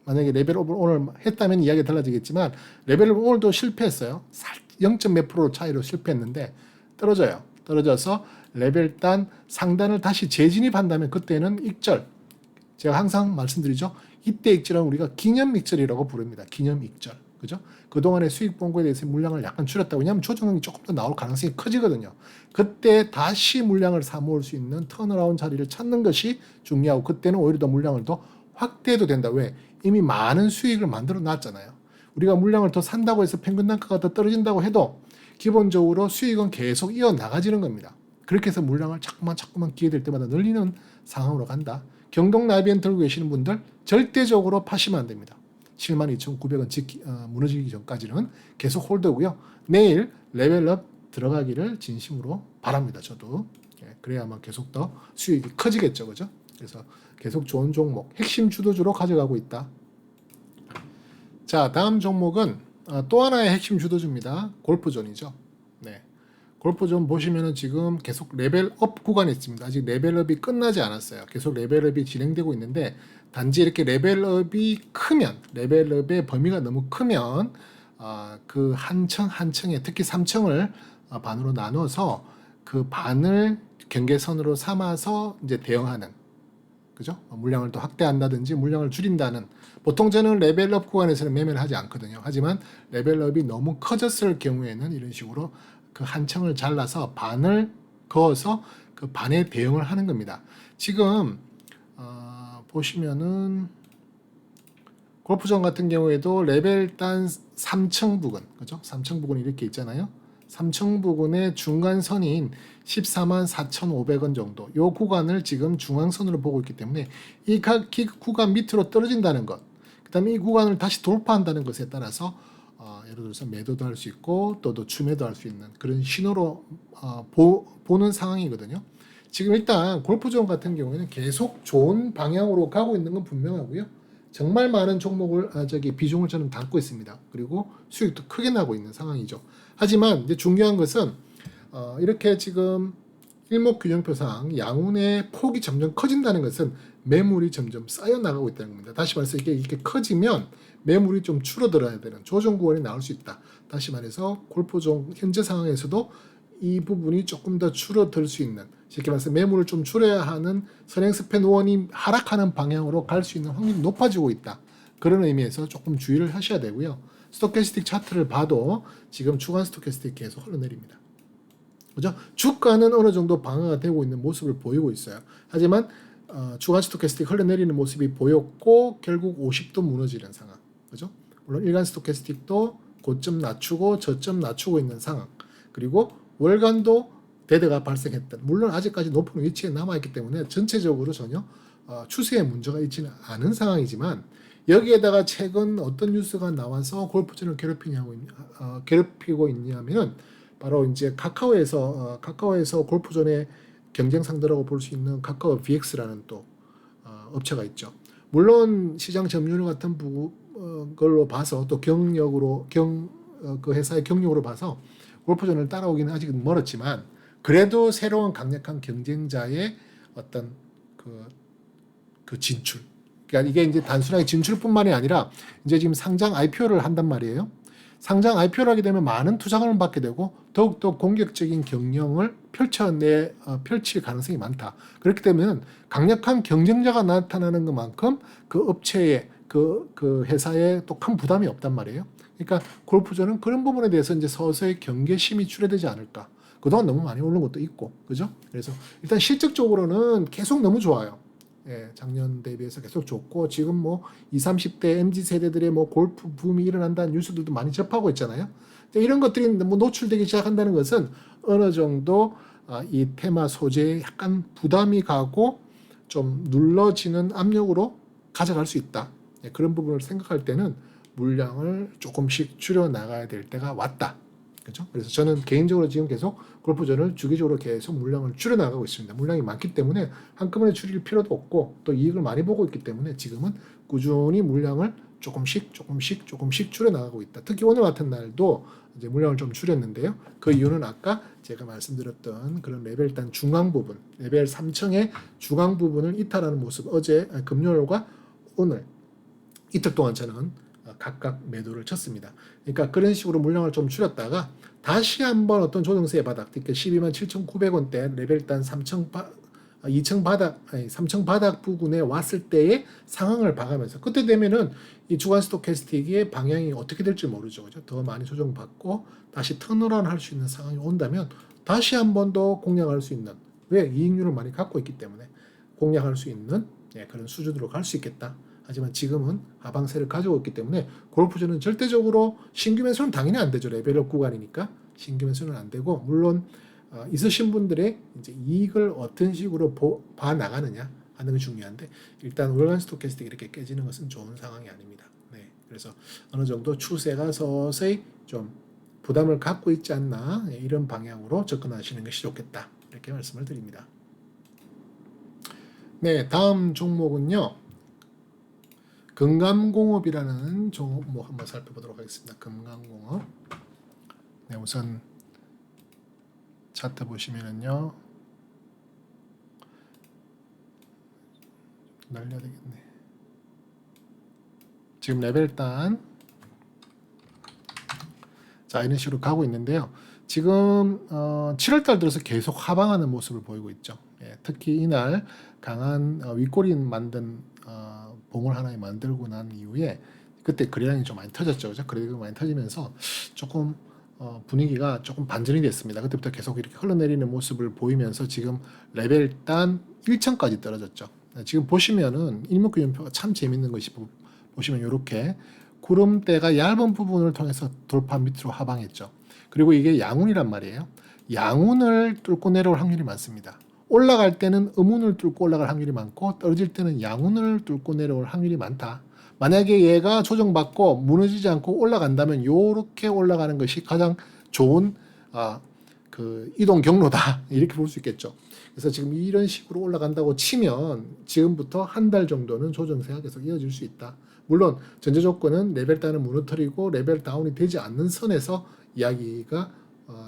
만약에 레벨업을 오늘 했다면 이야기가 달라지겠지만 레벨업 오늘도 실패했어요. 0. 몇 프로 차이로 실패했는데 떨어져요. 떨어져서 레벨단 상단을 다시 재진입한다면 그때는 익절. 제가 항상 말씀드리죠. 이때 익절은 우리가 기념 익절이라고 부릅니다. 기념 익절. 그죠? 그동안의 수익 본 거에 대해서 물량을 약간 줄였다. 왜냐하면 조정이 조금 더 나올 가능성이 커지거든요. 그때 다시 물량을 사모을 수 있는 턴어라운드 자리를 찾는 것이 중요하고 그때는 오히려 더 물량을 더 확대해도 된다. 왜? 이미 많은 수익을 만들어 놨잖아요. 우리가 물량을 더 산다고 해서 평균 단가가 더 떨어진다고 해도 기본적으로 수익은 계속 이어나가지는 겁니다. 그렇게 해서 물량을 자꾸만 기회될 때마다 늘리는 상황으로 간다. 경동 나비엔 들고 계시는 분들 절대적으로 파시면 안 됩니다. 72,900원 무너지기 전까지는 계속 홀더고요. 내일 레벨업 들어가기를 진심으로 바랍니다. 저도. 그래야만 계속 더 수익이 커지겠죠. 그죠? 그래서 계속 좋은 종목, 핵심 주도주로 가져가고 있다. 자, 다음 종목은 또 하나의 핵심 주도주입니다. 골프존이죠. 네. 골프존 보시면은 지금 계속 레벨업 구간에 있습니다. 아직 레벨업이 끝나지 않았어요. 계속 레벨업이 진행되고 있는데 단지 이렇게 레벨업이 크면 레벨업의 범위가 너무 크면 그 한 층에 특히 3층을 반으로 나눠서 그 반을 경계선으로 삼아서 이제 대응하는 그죠? 물량을 또 확대한다든지 물량을 줄인다는 보통 저는 레벨업 구간에서는 매매를 하지 않거든요. 하지만 레벨업이 너무 커졌을 경우에는 이런 식으로 그 한 층을 잘라서 반을 그어서 그 반에 대응을 하는 겁니다. 지금 보시면은 골프존 같은 경우에도 레벨단 3층 부근, 그죠? 3층 부근이 이렇게 있잖아요. 3층 부근의 중간선인 144,500원 정도 이 구간을 지금 중앙선으로 보고 있기 때문에 이 구간 밑으로 떨어진다는 것, 그 다음에 이 구간을 다시 돌파한다는 것에 따라서 예를 들어서 매도도 할 수 있고 또 추매도 할 수 있는 그런 신호로 보는 상황이거든요. 지금 일단 골프존 같은 경우에는 계속 좋은 방향으로 가고 있는 건 분명하고요. 정말 많은 종목을 비중을 저는 담고 있습니다. 그리고 수익도 크게 나고 있는 상황이죠. 하지만 이제 중요한 것은 이렇게 지금 일목균형표상 양운의 폭이 점점 커진다는 것은 매물이 점점 쌓여 나가고 있다는 겁니다. 다시 말해서 이게 이렇게 커지면 매물이 좀 줄어들어야 되는 조정 구간이 나올 수 있다. 다시 말해서 골프존 현재 상황에서도 이 부분이 조금 더 줄어들 수 있는 쉽게 말해서 매물을 좀 줄여야 하는 선행스팬 원이 하락하는 방향으로 갈 수 있는 확률이 높아지고 있다. 그런 의미에서 조금 주의를 하셔야 되고요. 스토캐스틱 차트를 봐도 지금 주간 스토캐스틱 계속 흘러내립니다. 그죠? 주가는 어느 정도 방어가 되고 있는 모습을 보이고 있어요. 하지만 주간 스토캐스틱 흘러내리는 모습이 보였고 결국 50도 무너지는 상황. 그죠? 물론 일간 스토캐스틱도 고점 낮추고 저점 낮추고 있는 상황. 그리고 월간도 대대가 발생했던 물론 아직까지 높은 위치에 남아있기 때문에 전체적으로 전혀 추세에 문제가 있지는 않은 상황이지만 여기에다가 최근 어떤 뉴스가 나와서 골프존을 괴롭히고 있냐면은 바로 이제 카카오에서 골프존의 경쟁 상대라고 볼 수 있는 카카오 VX라는 또 업체가 있죠. 물론 시장 점유율 같은 걸로 봐서 또 그 회사의 경력으로 봐서 골프존을 따라오기는 아직은 멀었지만 그래도 새로운 강력한 경쟁자의 어떤 그 진출. 그러니까 이게 이제 단순하게 진출뿐만이 아니라 이제 지금 상장 IPO를 한단 말이에요. 상장 IPO를 하게 되면 많은 투자금을 받게 되고 더욱더 공격적인 경영을 펼칠 가능성이 많다. 그렇기 때문에 강력한 경쟁자가 나타나는 것만큼 그 업체의 그 회사에 또 큰 부담이 없단 말이에요. 그러니까 골프존은 그런 부분에 대해서 이제 서서히 경계심이 줄어들지 않을까. 그동안 너무 많이 오른 것도 있고, 그죠? 그래서 일단 실적적으로는 계속 너무 좋아요. 예, 작년 대비해서 계속 좋고, 지금 뭐 20, 30대 MZ 세대들의 뭐 골프 붐이 일어난다는 뉴스들도 많이 접하고 있잖아요. 이런 것들이 뭐 노출되기 시작한다는 것은 어느 정도 이 테마 소재에 약간 부담이 가고 좀 눌러지는 압력으로 가져갈 수 있다. 그런 부분을 생각할 때는 물량을 조금씩 줄여 나가야 될 때가 왔다. 그렇죠? 그래서 저는 개인적으로 지금 계속 골프존을 주기적으로 계속 물량을 줄여 나가고 있습니다. 물량이 많기 때문에 한꺼번에 줄일 필요도 없고 또 이익을 많이 보고 있기 때문에 지금은 꾸준히 물량을 조금씩 줄여 나가고 있다. 특히 오늘 같은 날도 이제 물량을 좀 줄였는데요. 그 이유는 아까 제가 말씀드렸던 그런 레벨 단 중앙 부분, 레벨 3층의 중앙 부분을 이탈하는 모습, 금요일과 오늘 이틀 동안 저는 각각 매도를 쳤습니다. 그러니까 그런 식으로 물량을 좀 줄였다가 다시 한번 어떤 조정세의 바닥, 그러니까 127,900원대 레벨 단 2층 바닥 부근에 왔을 때의 상황을 봐가면서 그때 되면은 이 주간 스토캐스틱의 방향이 어떻게 될지 모르죠. 그죠? 더 많이 조정받고 다시 턴어라운 할 수 있는 상황이 온다면 다시 한 번 더 공략할 수 있는, 왜? 이익률을 많이 갖고 있기 때문에 공략할 수 있는 그런 수준으로 갈 수 있겠다. 하지만 지금은 하방세를 가지고 있기 때문에 골프존은 절대적으로 신규 매수는 당연히 안 되죠. 레벨업 구간이니까 신규 매수는 안 되고, 물론 있으신 분들의 이제 이익을 어떤 식으로 봐 나가느냐 하는 게 중요한데, 일단 월간 스토캐스틱이 이렇게 깨지는 것은 좋은 상황이 아닙니다. 네, 그래서 어느 정도 추세가 서서히 좀 부담을 갖고 있지 않나, 이런 방향으로 접근하시는 것이 좋겠다, 이렇게 말씀을 드립니다. 네, 다음 종목은요, 금감공업이라는 종목 한번 살펴보도록 하겠습니다. 금감공업. 네, 우선 차트 보시면은요, 날려야 되겠네. 지금 레벨단 자, 이런 식으로 가고 있는데요. 지금 7월달 들어서 계속 하방하는 모습을 보이고 있죠. 특히 이날 강한 윗꼬리 만든 봉을 하나 만들고 난 이후에 그때 거래량이 좀 많이 터졌죠. 그죠? 거래량이 많이 터지면서 조금 분위기가 조금 반전이 됐습니다. 그때부터 계속 이렇게 흘러내리는 모습을 보이면서 지금 레벨 단 1천까지 떨어졌죠. 지금 보시면은 일목균형표가 참 재밌는 것이, 보시면 이렇게 구름대가 얇은 부분을 통해서 돌파 밑으로 하방했죠. 그리고 이게 양운이란 말이에요. 양운을 뚫고 내려올 확률이 많습니다. 올라갈 때는 음운을 뚫고 올라갈 확률이 많고, 떨어질 때는 양운을 뚫고 내려올 확률이 많다. 만약에 얘가 조정받고 무너지지 않고 올라간다면 이렇게 올라가는 것이 가장 좋은 그 이동 경로다, 이렇게 볼 수 있겠죠. 그래서 지금 이런 식으로 올라간다고 치면 지금부터 한 달 정도는 조정세가 계속 이어질 수 있다. 물론 전제 조건은 레벨 단을 무너뜨리고 레벨 다운이 되지 않는 선에서 이야기가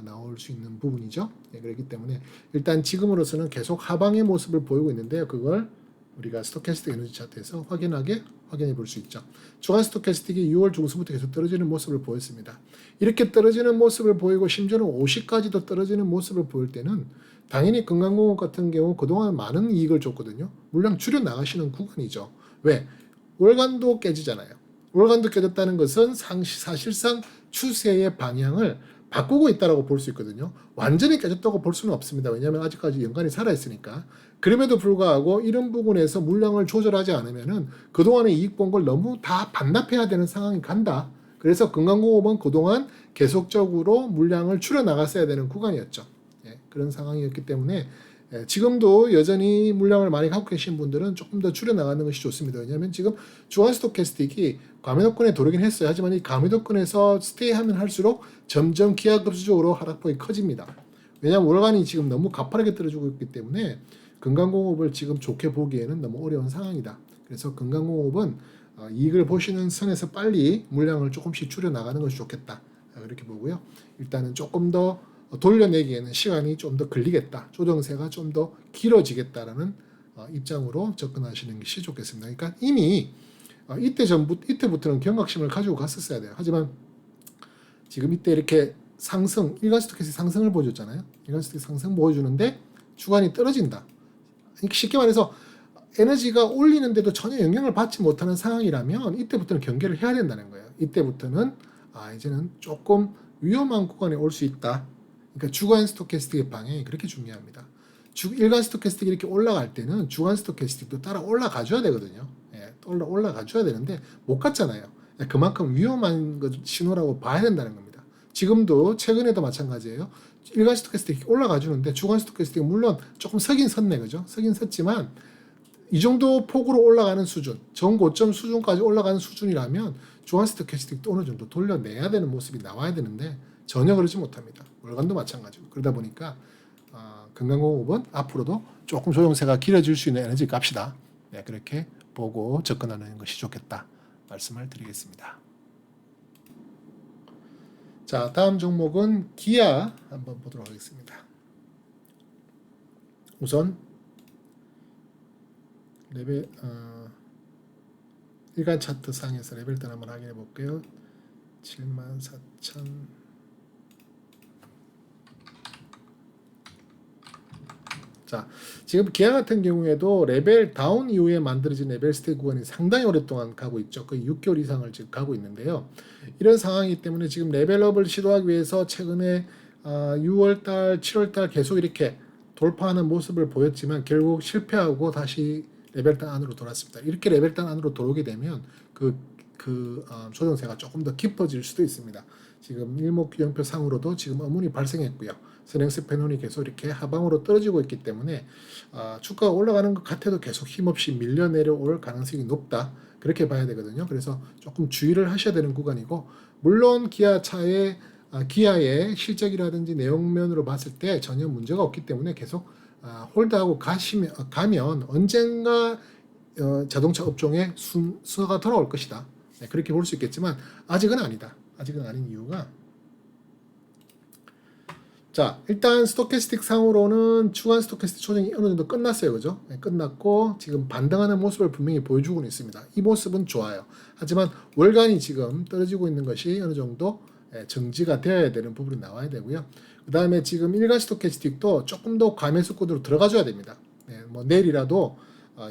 나올 수 있는 부분이죠. 그렇기 때문에 일단 지금으로서는 계속 하방의 모습을 보이고 있는데요. 그걸 우리가 스토캐스틱 에너지 차트에서 확인해 볼 수 있죠. 주간 스토캐스틱이 6월 중순부터 계속 떨어지는 모습을 보였습니다. 이렇게 떨어지는 모습을 보이고 심지어는 50까지도 떨어지는 모습을 보일 때는 당연히 금강공업 같은 경우 그동안 많은 이익을 줬거든요. 물량 줄여 나가시는 구간이죠. 왜? 월간도 깨지잖아요. 월간도 깨졌다는 것은 사실상 추세의 방향을 바꾸고 있다고 볼 수 있거든요. 완전히 깨졌다고 볼 수는 없습니다. 왜냐하면 아직까지 연간이 살아있으니까. 그럼에도 불구하고 이런 부분에서 물량을 조절하지 않으면은 그동안의 이익 본 걸 너무 다 반납해야 되는 상황이 간다. 그래서 금강공업은 그동안 계속적으로 물량을 줄여 나갔어야 되는 구간이었죠. 그런 상황이었기 때문에 지금도 여전히 물량을 많이 갖고 계신 분들은 조금 더 줄여 나가는 것이 좋습니다. 왜냐하면 지금 주간 스토캐스틱이 과매도권에 도르긴 했어요. 하지만 이 과매도권에서 스테이하면 할수록 점점 기하급수적으로 하락폭이 커집니다. 왜냐하면 월간이 지금 너무 가파르게 떨어지고 있기 때문에 금강공업을 지금 좋게 보기에는 너무 어려운 상황이다. 그래서 금강공업은 이익을 보시는 선에서 빨리 물량을 조금씩 줄여 나가는 것이 좋겠다, 그렇게 보고요. 일단은 조금 더 돌려내기에는 시간이 좀 더 걸리겠다, 조정세가 좀 더 길어지겠다라는 입장으로 접근하시는 것이 좋겠습니다. 그러니까 이미 이때부터는 경각심을 가지고 갔었어야 돼요. 하지만 지금 이때 이렇게 상승, 일간 스토캐스틱 상승을 보여줬잖아요. 일간 스토캐스틱 상승 보여주는데 주간이 떨어진다. 쉽게 말해서 에너지가 올리는데도 전혀 영향을 받지 못하는 상황이라면 이때부터는 경계를 해야 된다는 거예요. 이때부터는 이제는 조금 위험한 구간에 올 수 있다. 그러니까 주간 스토캐스틱의 방향이 그렇게 중요합니다. 일간 스토캐스틱이 이렇게 올라갈 때는 주간 스토캐스틱도 따라 올라가줘야 되거든요. 올라가줘야 되는데 못 갔잖아요. 그만큼 위험한 신호라고 봐야 된다는 겁니다. 지금도 최근에도 마찬가지예요. 일간 스토캐스틱이 올라가 주는데 주간 스토캐스틱은 물론 조금 서긴 섰네, 그죠? 서긴 섰지만 이 정도 폭으로 올라가는 수준, 전고점 수준까지 올라가는 수준이라면 주간 스토캐스틱도 어느 정도 돌려내야 되는 모습이 나와야 되는데 전혀 그러지 못합니다. 월간도 마찬가지고. 그러다 보니까 금강공업은 앞으로도 조금 조정세가 길어질 수 있는 에너지 값이다. 네, 그렇게 보고 접근하는 것이 좋겠다 말씀을 드리겠습니다. 자, 다음 종목은 기아 한번 보도록 하겠습니다. 우선 레벨 일간 차트 상에서 레벨단 한번 확인해 볼게요. 74,000. 자, 지금 기아 같은 경우에도 레벨 다운 이후에 만들어진 레벨 스테이 구간이 상당히 오랫동안 가고 있죠. 거의 6개월 이상을 지금 가고 있는데요. 이런 상황이기 때문에 지금 레벨업을 시도하기 위해서 최근에 6월달, 7월달 계속 이렇게 돌파하는 모습을 보였지만 결국 실패하고 다시 레벨단 안으로 돌았습니다. 이렇게 레벨단 안으로 들어오게 되면 조정세가 조금 더 깊어질 수도 있습니다. 지금 일목균형표 상으로도 지금 의문이 발생했고요. 선행스 페논이 계속 이렇게 하방으로 떨어지고 있기 때문에 주가가 올라가는 것 같아도 계속 힘없이 밀려 내려올 가능성이 높다. 그렇게 봐야 되거든요. 그래서 조금 주의를 하셔야 되는 구간이고, 물론 기아의 실적이라든지 내용면으로 봤을 때 전혀 문제가 없기 때문에 계속 홀드하고 가면 언젠가 자동차 업종의 순서가 돌아올 것이다. 네, 그렇게 볼 수 있겠지만 아직은 아니다. 아직은 아닌 이유가, 자, 일단 스토캐스틱 상으로는 주간 스토캐스틱 조정이 어느 정도 끝났어요. 그죠? 네, 끝났고 지금 반등하는 모습을 분명히 보여주고는 있습니다. 이 모습은 좋아요. 하지만 월간이 지금 떨어지고 있는 것이 어느 정도 정지가 되어야 되는 부분이 나와야 되고요. 그 다음에 지금 일간 스토캐스틱도 조금 더 과매수 코드로 들어가줘야 됩니다. 네, 뭐 내일이라도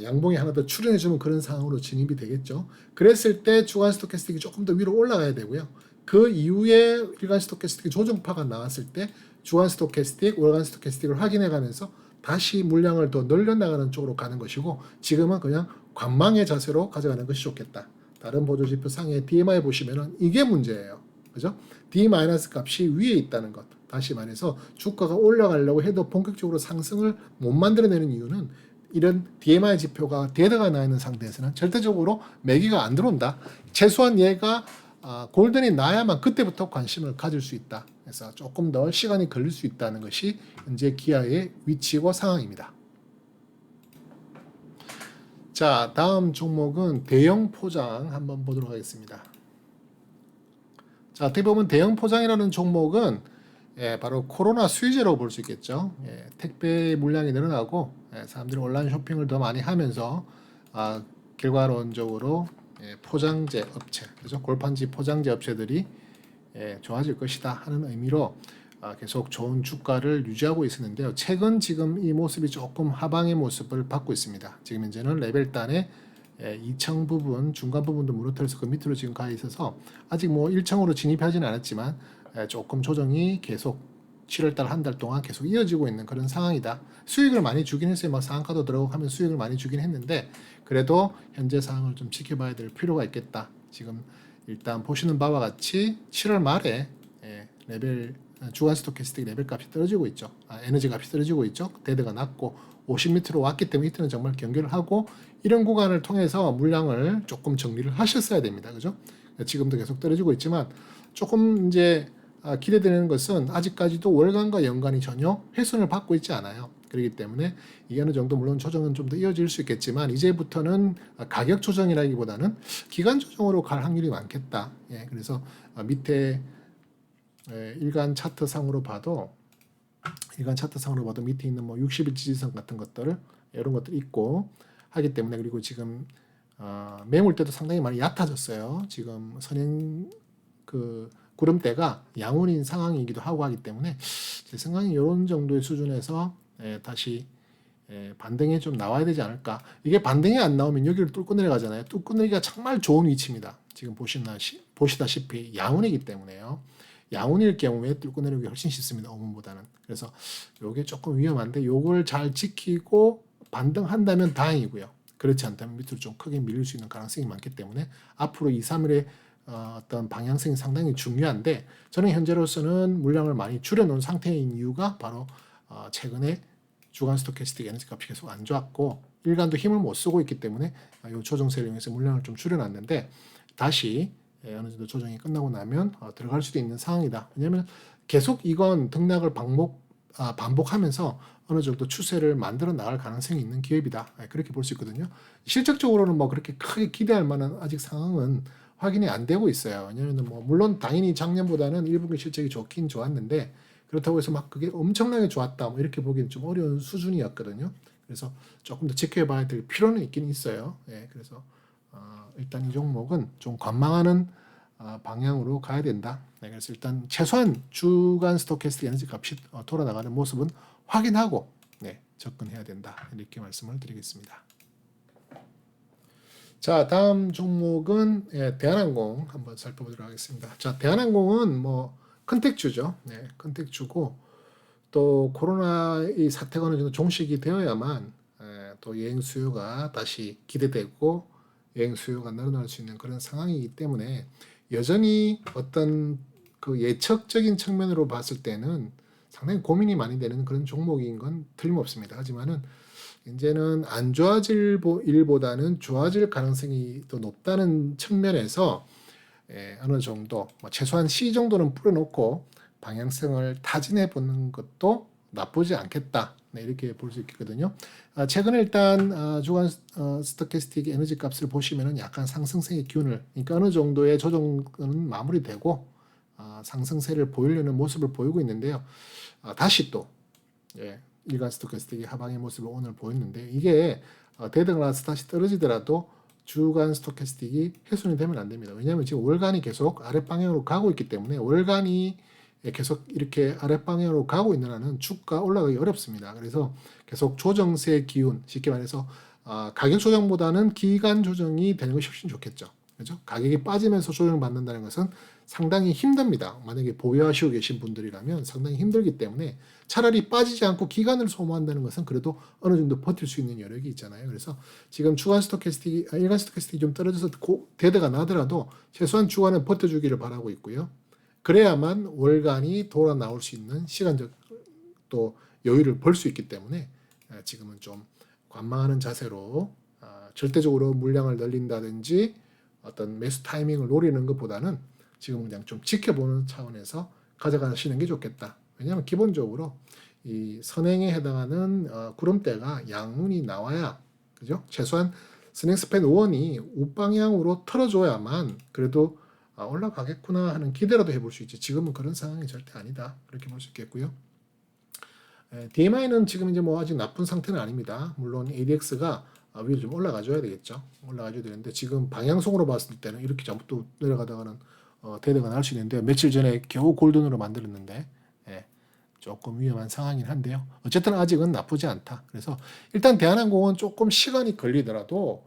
양봉이 하나 더 출현해주면 그런 상황으로 진입이 되겠죠. 그랬을 때 주간 스토캐스틱이 조금 더 위로 올라가야 되고요. 그 이후에 일간 스토캐스틱 조정파가 나왔을 때 주간 스토캐스틱, 월간 스토캐스틱을 확인해 가면서 다시 물량을 더 늘려나가는 쪽으로 가는 것이고, 지금은 그냥 관망의 자세로 가져가는 것이 좋겠다. 다른 보조지표 상의 DMI 보시면은 이게 문제예요. 그죠? D- 값이 위에 있다는 것. 다시 말해서 주가가 올라가려고 해도 본격적으로 상승을 못 만들어내는 이유는 이런 DMI 지표가 데드가 나 있는 상태에서는 절대적으로 매기가 안 들어온다. 최소한 얘가 골든이 나야만 그때부터 관심을 가질 수 있다. 그래서 조금 더 시간이 걸릴 수 있다는 것이 현재 기아의 위치고 상황입니다. 자, 다음 종목은 대형 포장 한번 보도록 하겠습니다. 자, 어떻게 보면 대형 포장이라는 종목은 바로 코로나 수혜제로 볼 수 있겠죠. 택배 물량이 늘어나고 사람들이 온라인 쇼핑을 더 많이 하면서 결과론적으로 포장재 업체, 그죠? 골판지 포장재 업체들이 좋아질 것이다 하는 의미로 계속 좋은 주가를 유지하고 있었는데요. 최근 지금 이 모습이 조금 하방의 모습을 받고 있습니다. 지금 현재는 레벨단의 2층 부분, 중간 부분도 무너뜨려서 그 밑으로 지금 가 있어서 아직 뭐 1층으로 진입하지는 않았지만 조금 조정이 계속 7월달 한 달 동안 계속 이어지고 있는 그런 상황이다. 수익을 많이 주긴 했어요. 막 상한가도 들어가고 하면 수익을 많이 주긴 했는데 그래도 현재 상황을 좀 지켜봐야 될 필요가 있겠다. 지금 일단 보시는 바와 같이 7월 말에 레벨 주간 스토캐스틱 레벨 값이 떨어지고 있죠. 에너지 값이 떨어지고 있죠. 데드가 낮고 50m로 왔기 때문에 이때는 정말 경계를 하고 이런 구간을 통해서 물량을 조금 정리를 하셨어야 됩니다. 그죠? 지금도 계속 떨어지고 있지만 조금 이제 기대되는 것은 아직까지도 월간과 연간이 전혀 훼손을 받고 있지 않아요. 그렇기 때문에 이게 어느 정도 물론 조정은 좀 더 이어질 수 있겠지만 이제부터는 가격 조정이라기보다는 기간 조정으로 갈 확률이 많겠다. 그래서 밑에 일간 차트 상으로 봐도 밑에 있는 뭐 60일 지지선 같은 것들 이런 것들이 있고 하기 때문에, 그리고 지금 매물대도 상당히 많이 얕아졌어요. 지금 선행 구름대가 양운인 상황이기도 하고 하기 때문에 제 생각엔 이런 정도의 수준에서 다시 반등이 좀 나와야 되지 않을까. 이게 반등이 안 나오면 여기를 뚫고 내려가잖아요. 뚫고 내리기가 정말 좋은 위치입니다. 지금 보시다시피 양운이기 때문에요. 양운일 경우에 뚫고 내려오기 훨씬 쉽습니다. 오문보다는. 그래서 이게 조금 위험한데 요걸 잘 지키고 반등한다면 다행이고요. 그렇지 않다면 밑으로 좀 크게 밀릴 수 있는 가능성이 많기 때문에 앞으로 2, 3일에 어떤 방향성이 상당히 중요한데 저는 현재로서는 물량을 많이 줄여놓은 상태인 이유가 바로 최근에 주간 스토캐스틱 에너지 값이 계속 안 좋았고 일간도 힘을 못 쓰고 있기 때문에 이 조정세를 이용해서 물량을 좀 줄여놨는데 다시 어느 정도 조정이 끝나고 나면 들어갈 수도 있는 상황이다. 왜냐하면 계속 이건 등락을 반복하면서 어느 정도 추세를 만들어 나갈 가능성이 있는 기업이다. 그렇게 볼 수 있거든요. 실적적으로는 뭐 그렇게 크게 기대할 만한 아직 상황은 확인이 안 되고 있어요. 왜냐하면 뭐 물론 당연히 작년보다는 1분기 실적이 좋긴 좋았는데 그렇다고 해서 막 그게 엄청나게 좋았다 뭐 이렇게 보기는 좀 어려운 수준이었거든요. 그래서 조금 더 지켜봐야 될 필요는 있긴 있어요. 그래서 일단 이 종목은 좀 관망하는 방향으로 가야 된다. 그래서 일단 최소한 주간 스토캐스틱 에너지 값이 돌아나가는 모습은 확인하고 접근해야 된다. 이렇게 말씀을 드리겠습니다. 자, 다음 종목은 대한항공 한번 살펴보도록 하겠습니다. 자, 대한항공은 뭐 컨택주죠. 컨택주고 또 코로나 이 사태가 어느 정도 종식이 되어야만 또 여행 수요가 다시 기대되고 여행 수요가 늘어날 수 있는 그런 상황이기 때문에 여전히 어떤 그 예측적인 측면으로 봤을 때는 상당히 고민이 많이 되는 그런 종목인 건 틀림없습니다. 하지만은 이제는 안 좋아질 일보다는 좋아질 가능성이 더 높다는 측면에서 어느 정도 최소한 C 정도는 뿌려놓고 방향성을 타진해 보는 것도 나쁘지 않겠다. 이렇게 볼 수 있거든요. 최근에 일단 주간 스토캐스틱 에너지 값을 보시면은 약간 상승세의 기운을, 그러니까 어느 정도의 조정은 마무리되고 상승세를 보이려는 모습을 보이고 있는데요. 다시 또 일간 스토캐스틱이 하방의 모습을 오늘 보였는데 이게 대등라서 다시 떨어지더라도 주간 스토캐스틱이 훼손이 되면 안 됩니다. 왜냐하면 지금 월간이 계속 아랫방향으로 가고 있기 때문에 월간이 계속 이렇게 아랫방향으로 가고 있는 한은 주가 올라가기 어렵습니다. 그래서 계속 조정세 기운, 쉽게 말해서 가격 조정보다는 기간 조정이 되는 것이 훨씬 좋겠죠. 그렇죠? 가격이 빠지면서 조정을 받는다는 것은 상당히 힘듭니다. 만약에 보유하시고 계신 분들이라면 상당히 힘들기 때문에 차라리 빠지지 않고 기간을 소모한다는 것은 그래도 어느 정도 버틸 수 있는 여력이 있잖아요. 그래서 지금 주간 스토캐스틱이, 일간 스토캐스틱이 좀 떨어져서 대대가 나더라도 최소한 주간은 버텨주기를 바라고 있고요. 그래야만 월간이 돌아 나올 수 있는 시간적 또 여유를 벌 수 있기 때문에 지금은 좀 관망하는 자세로 절대적으로 물량을 늘린다든지 어떤 매수 타이밍을 노리는 것보다는 지금 그냥 좀 지켜보는 차원에서 가져가시는 게 좋겠다. 왜냐하면 기본적으로 이 선행에 해당하는 구름대가 양운이 나와야, 그죠? 최소한 스낵스팬 1이 우방향으로 틀어줘야만 그래도 올라가겠구나 하는 기대라도 해볼 수 있지. 지금은 그런 상황이 절대 아니다. 그렇게 볼 수 있겠고요. DMI는 지금 이제 뭐 아직 나쁜 상태는 아닙니다. 물론 ADX가 위로 좀 올라가줘야 되겠죠. 올라가줘야 되는데 지금 방향성으로 봤을 때는 이렇게 잘못 내려가다가는 대대가 날 수 있는데 며칠 전에 겨우 골든으로 만들었는데 조금 위험한 상황이긴 한데요. 어쨌든 아직은 나쁘지 않다. 그래서 일단 대한항공은 조금 시간이 걸리더라도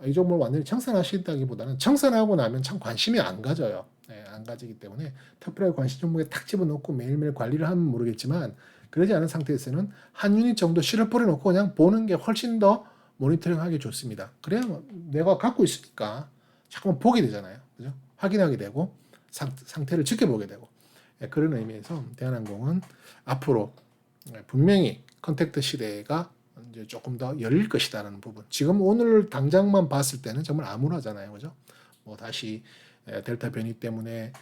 이 종목을 완전히 청산하시다기보다는 청산하고 나면 참 관심이 안 가져요. 안 가지기 때문에 특별하게 관심 종목에 탁 집어넣고 매일매일 관리를 하면 모르겠지만 그러지 않은 상태에서는 한 유닛 정도 실어 뿌려놓고 그냥 보는 게 훨씬 더 모니터링하기 좋습니다. 그래야 내가 갖고 있으니까 자꾸만 보게 되잖아요. 그죠? 확인하게 되고 상태를 지켜보게 되고 그런 의미에서 대한항공은 앞으로 분명히 컨택트 시대가 이제 조금 더 열릴 것이다라는 부분. 지금 오늘 당장만 봤을 때는 정말 암울하잖아요, 그죠? 뭐 다시 델타 변이 때문에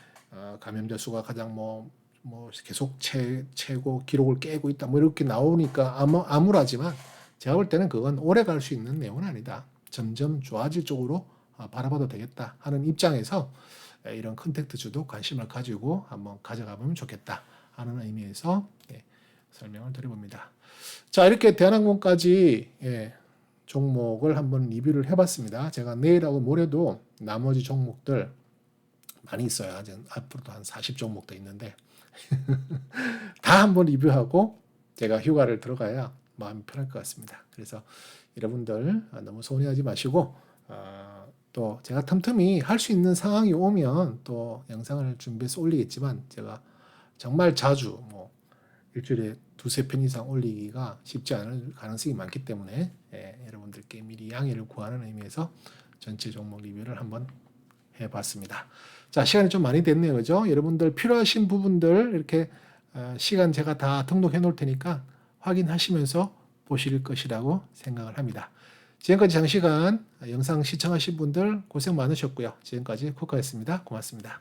감염자 수가 가장 뭐 계속 최고 기록을 깨고 있다, 뭐 이렇게 나오니까 암울하지만 제가 볼 때는 그건 오래 갈 수 있는 내용은 아니다. 점점 좋아질 쪽으로 바라봐도 되겠다 하는 입장에서 이런 컨택트주도 관심을 가지고 한번 가져가 보면 좋겠다 하는 의미에서 설명을 드려봅니다. 자, 이렇게 대한항공까지 종목을 한번 리뷰를 해봤습니다. 제가 내일하고 모레도 나머지 종목들 많이 있어요. 앞으로도 한 40종목 더 있는데 다 한번 리뷰하고 제가 휴가를 들어가야 마음이 편할 것 같습니다. 그래서 여러분들 너무 서운해하지 마시고 또 제가 틈틈이 할 수 있는 상황이 오면 또 영상을 준비해서 올리겠지만 제가 정말 자주 뭐 일주일에 두세 편 이상 올리기가 쉽지 않을 가능성이 많기 때문에 여러분들께 미리 양해를 구하는 의미에서 전체 종목 리뷰를 한번 해봤습니다. 자, 시간이 좀 많이 됐네요. 그죠? 여러분들 필요하신 부분들 이렇게 시간 제가 다 등록해 놓을 테니까 확인하시면서 보실 것이라고 생각을 합니다. 지금까지 장시간 영상 시청하신 분들 고생 많으셨고요. 지금까지 코카였습니다. 고맙습니다.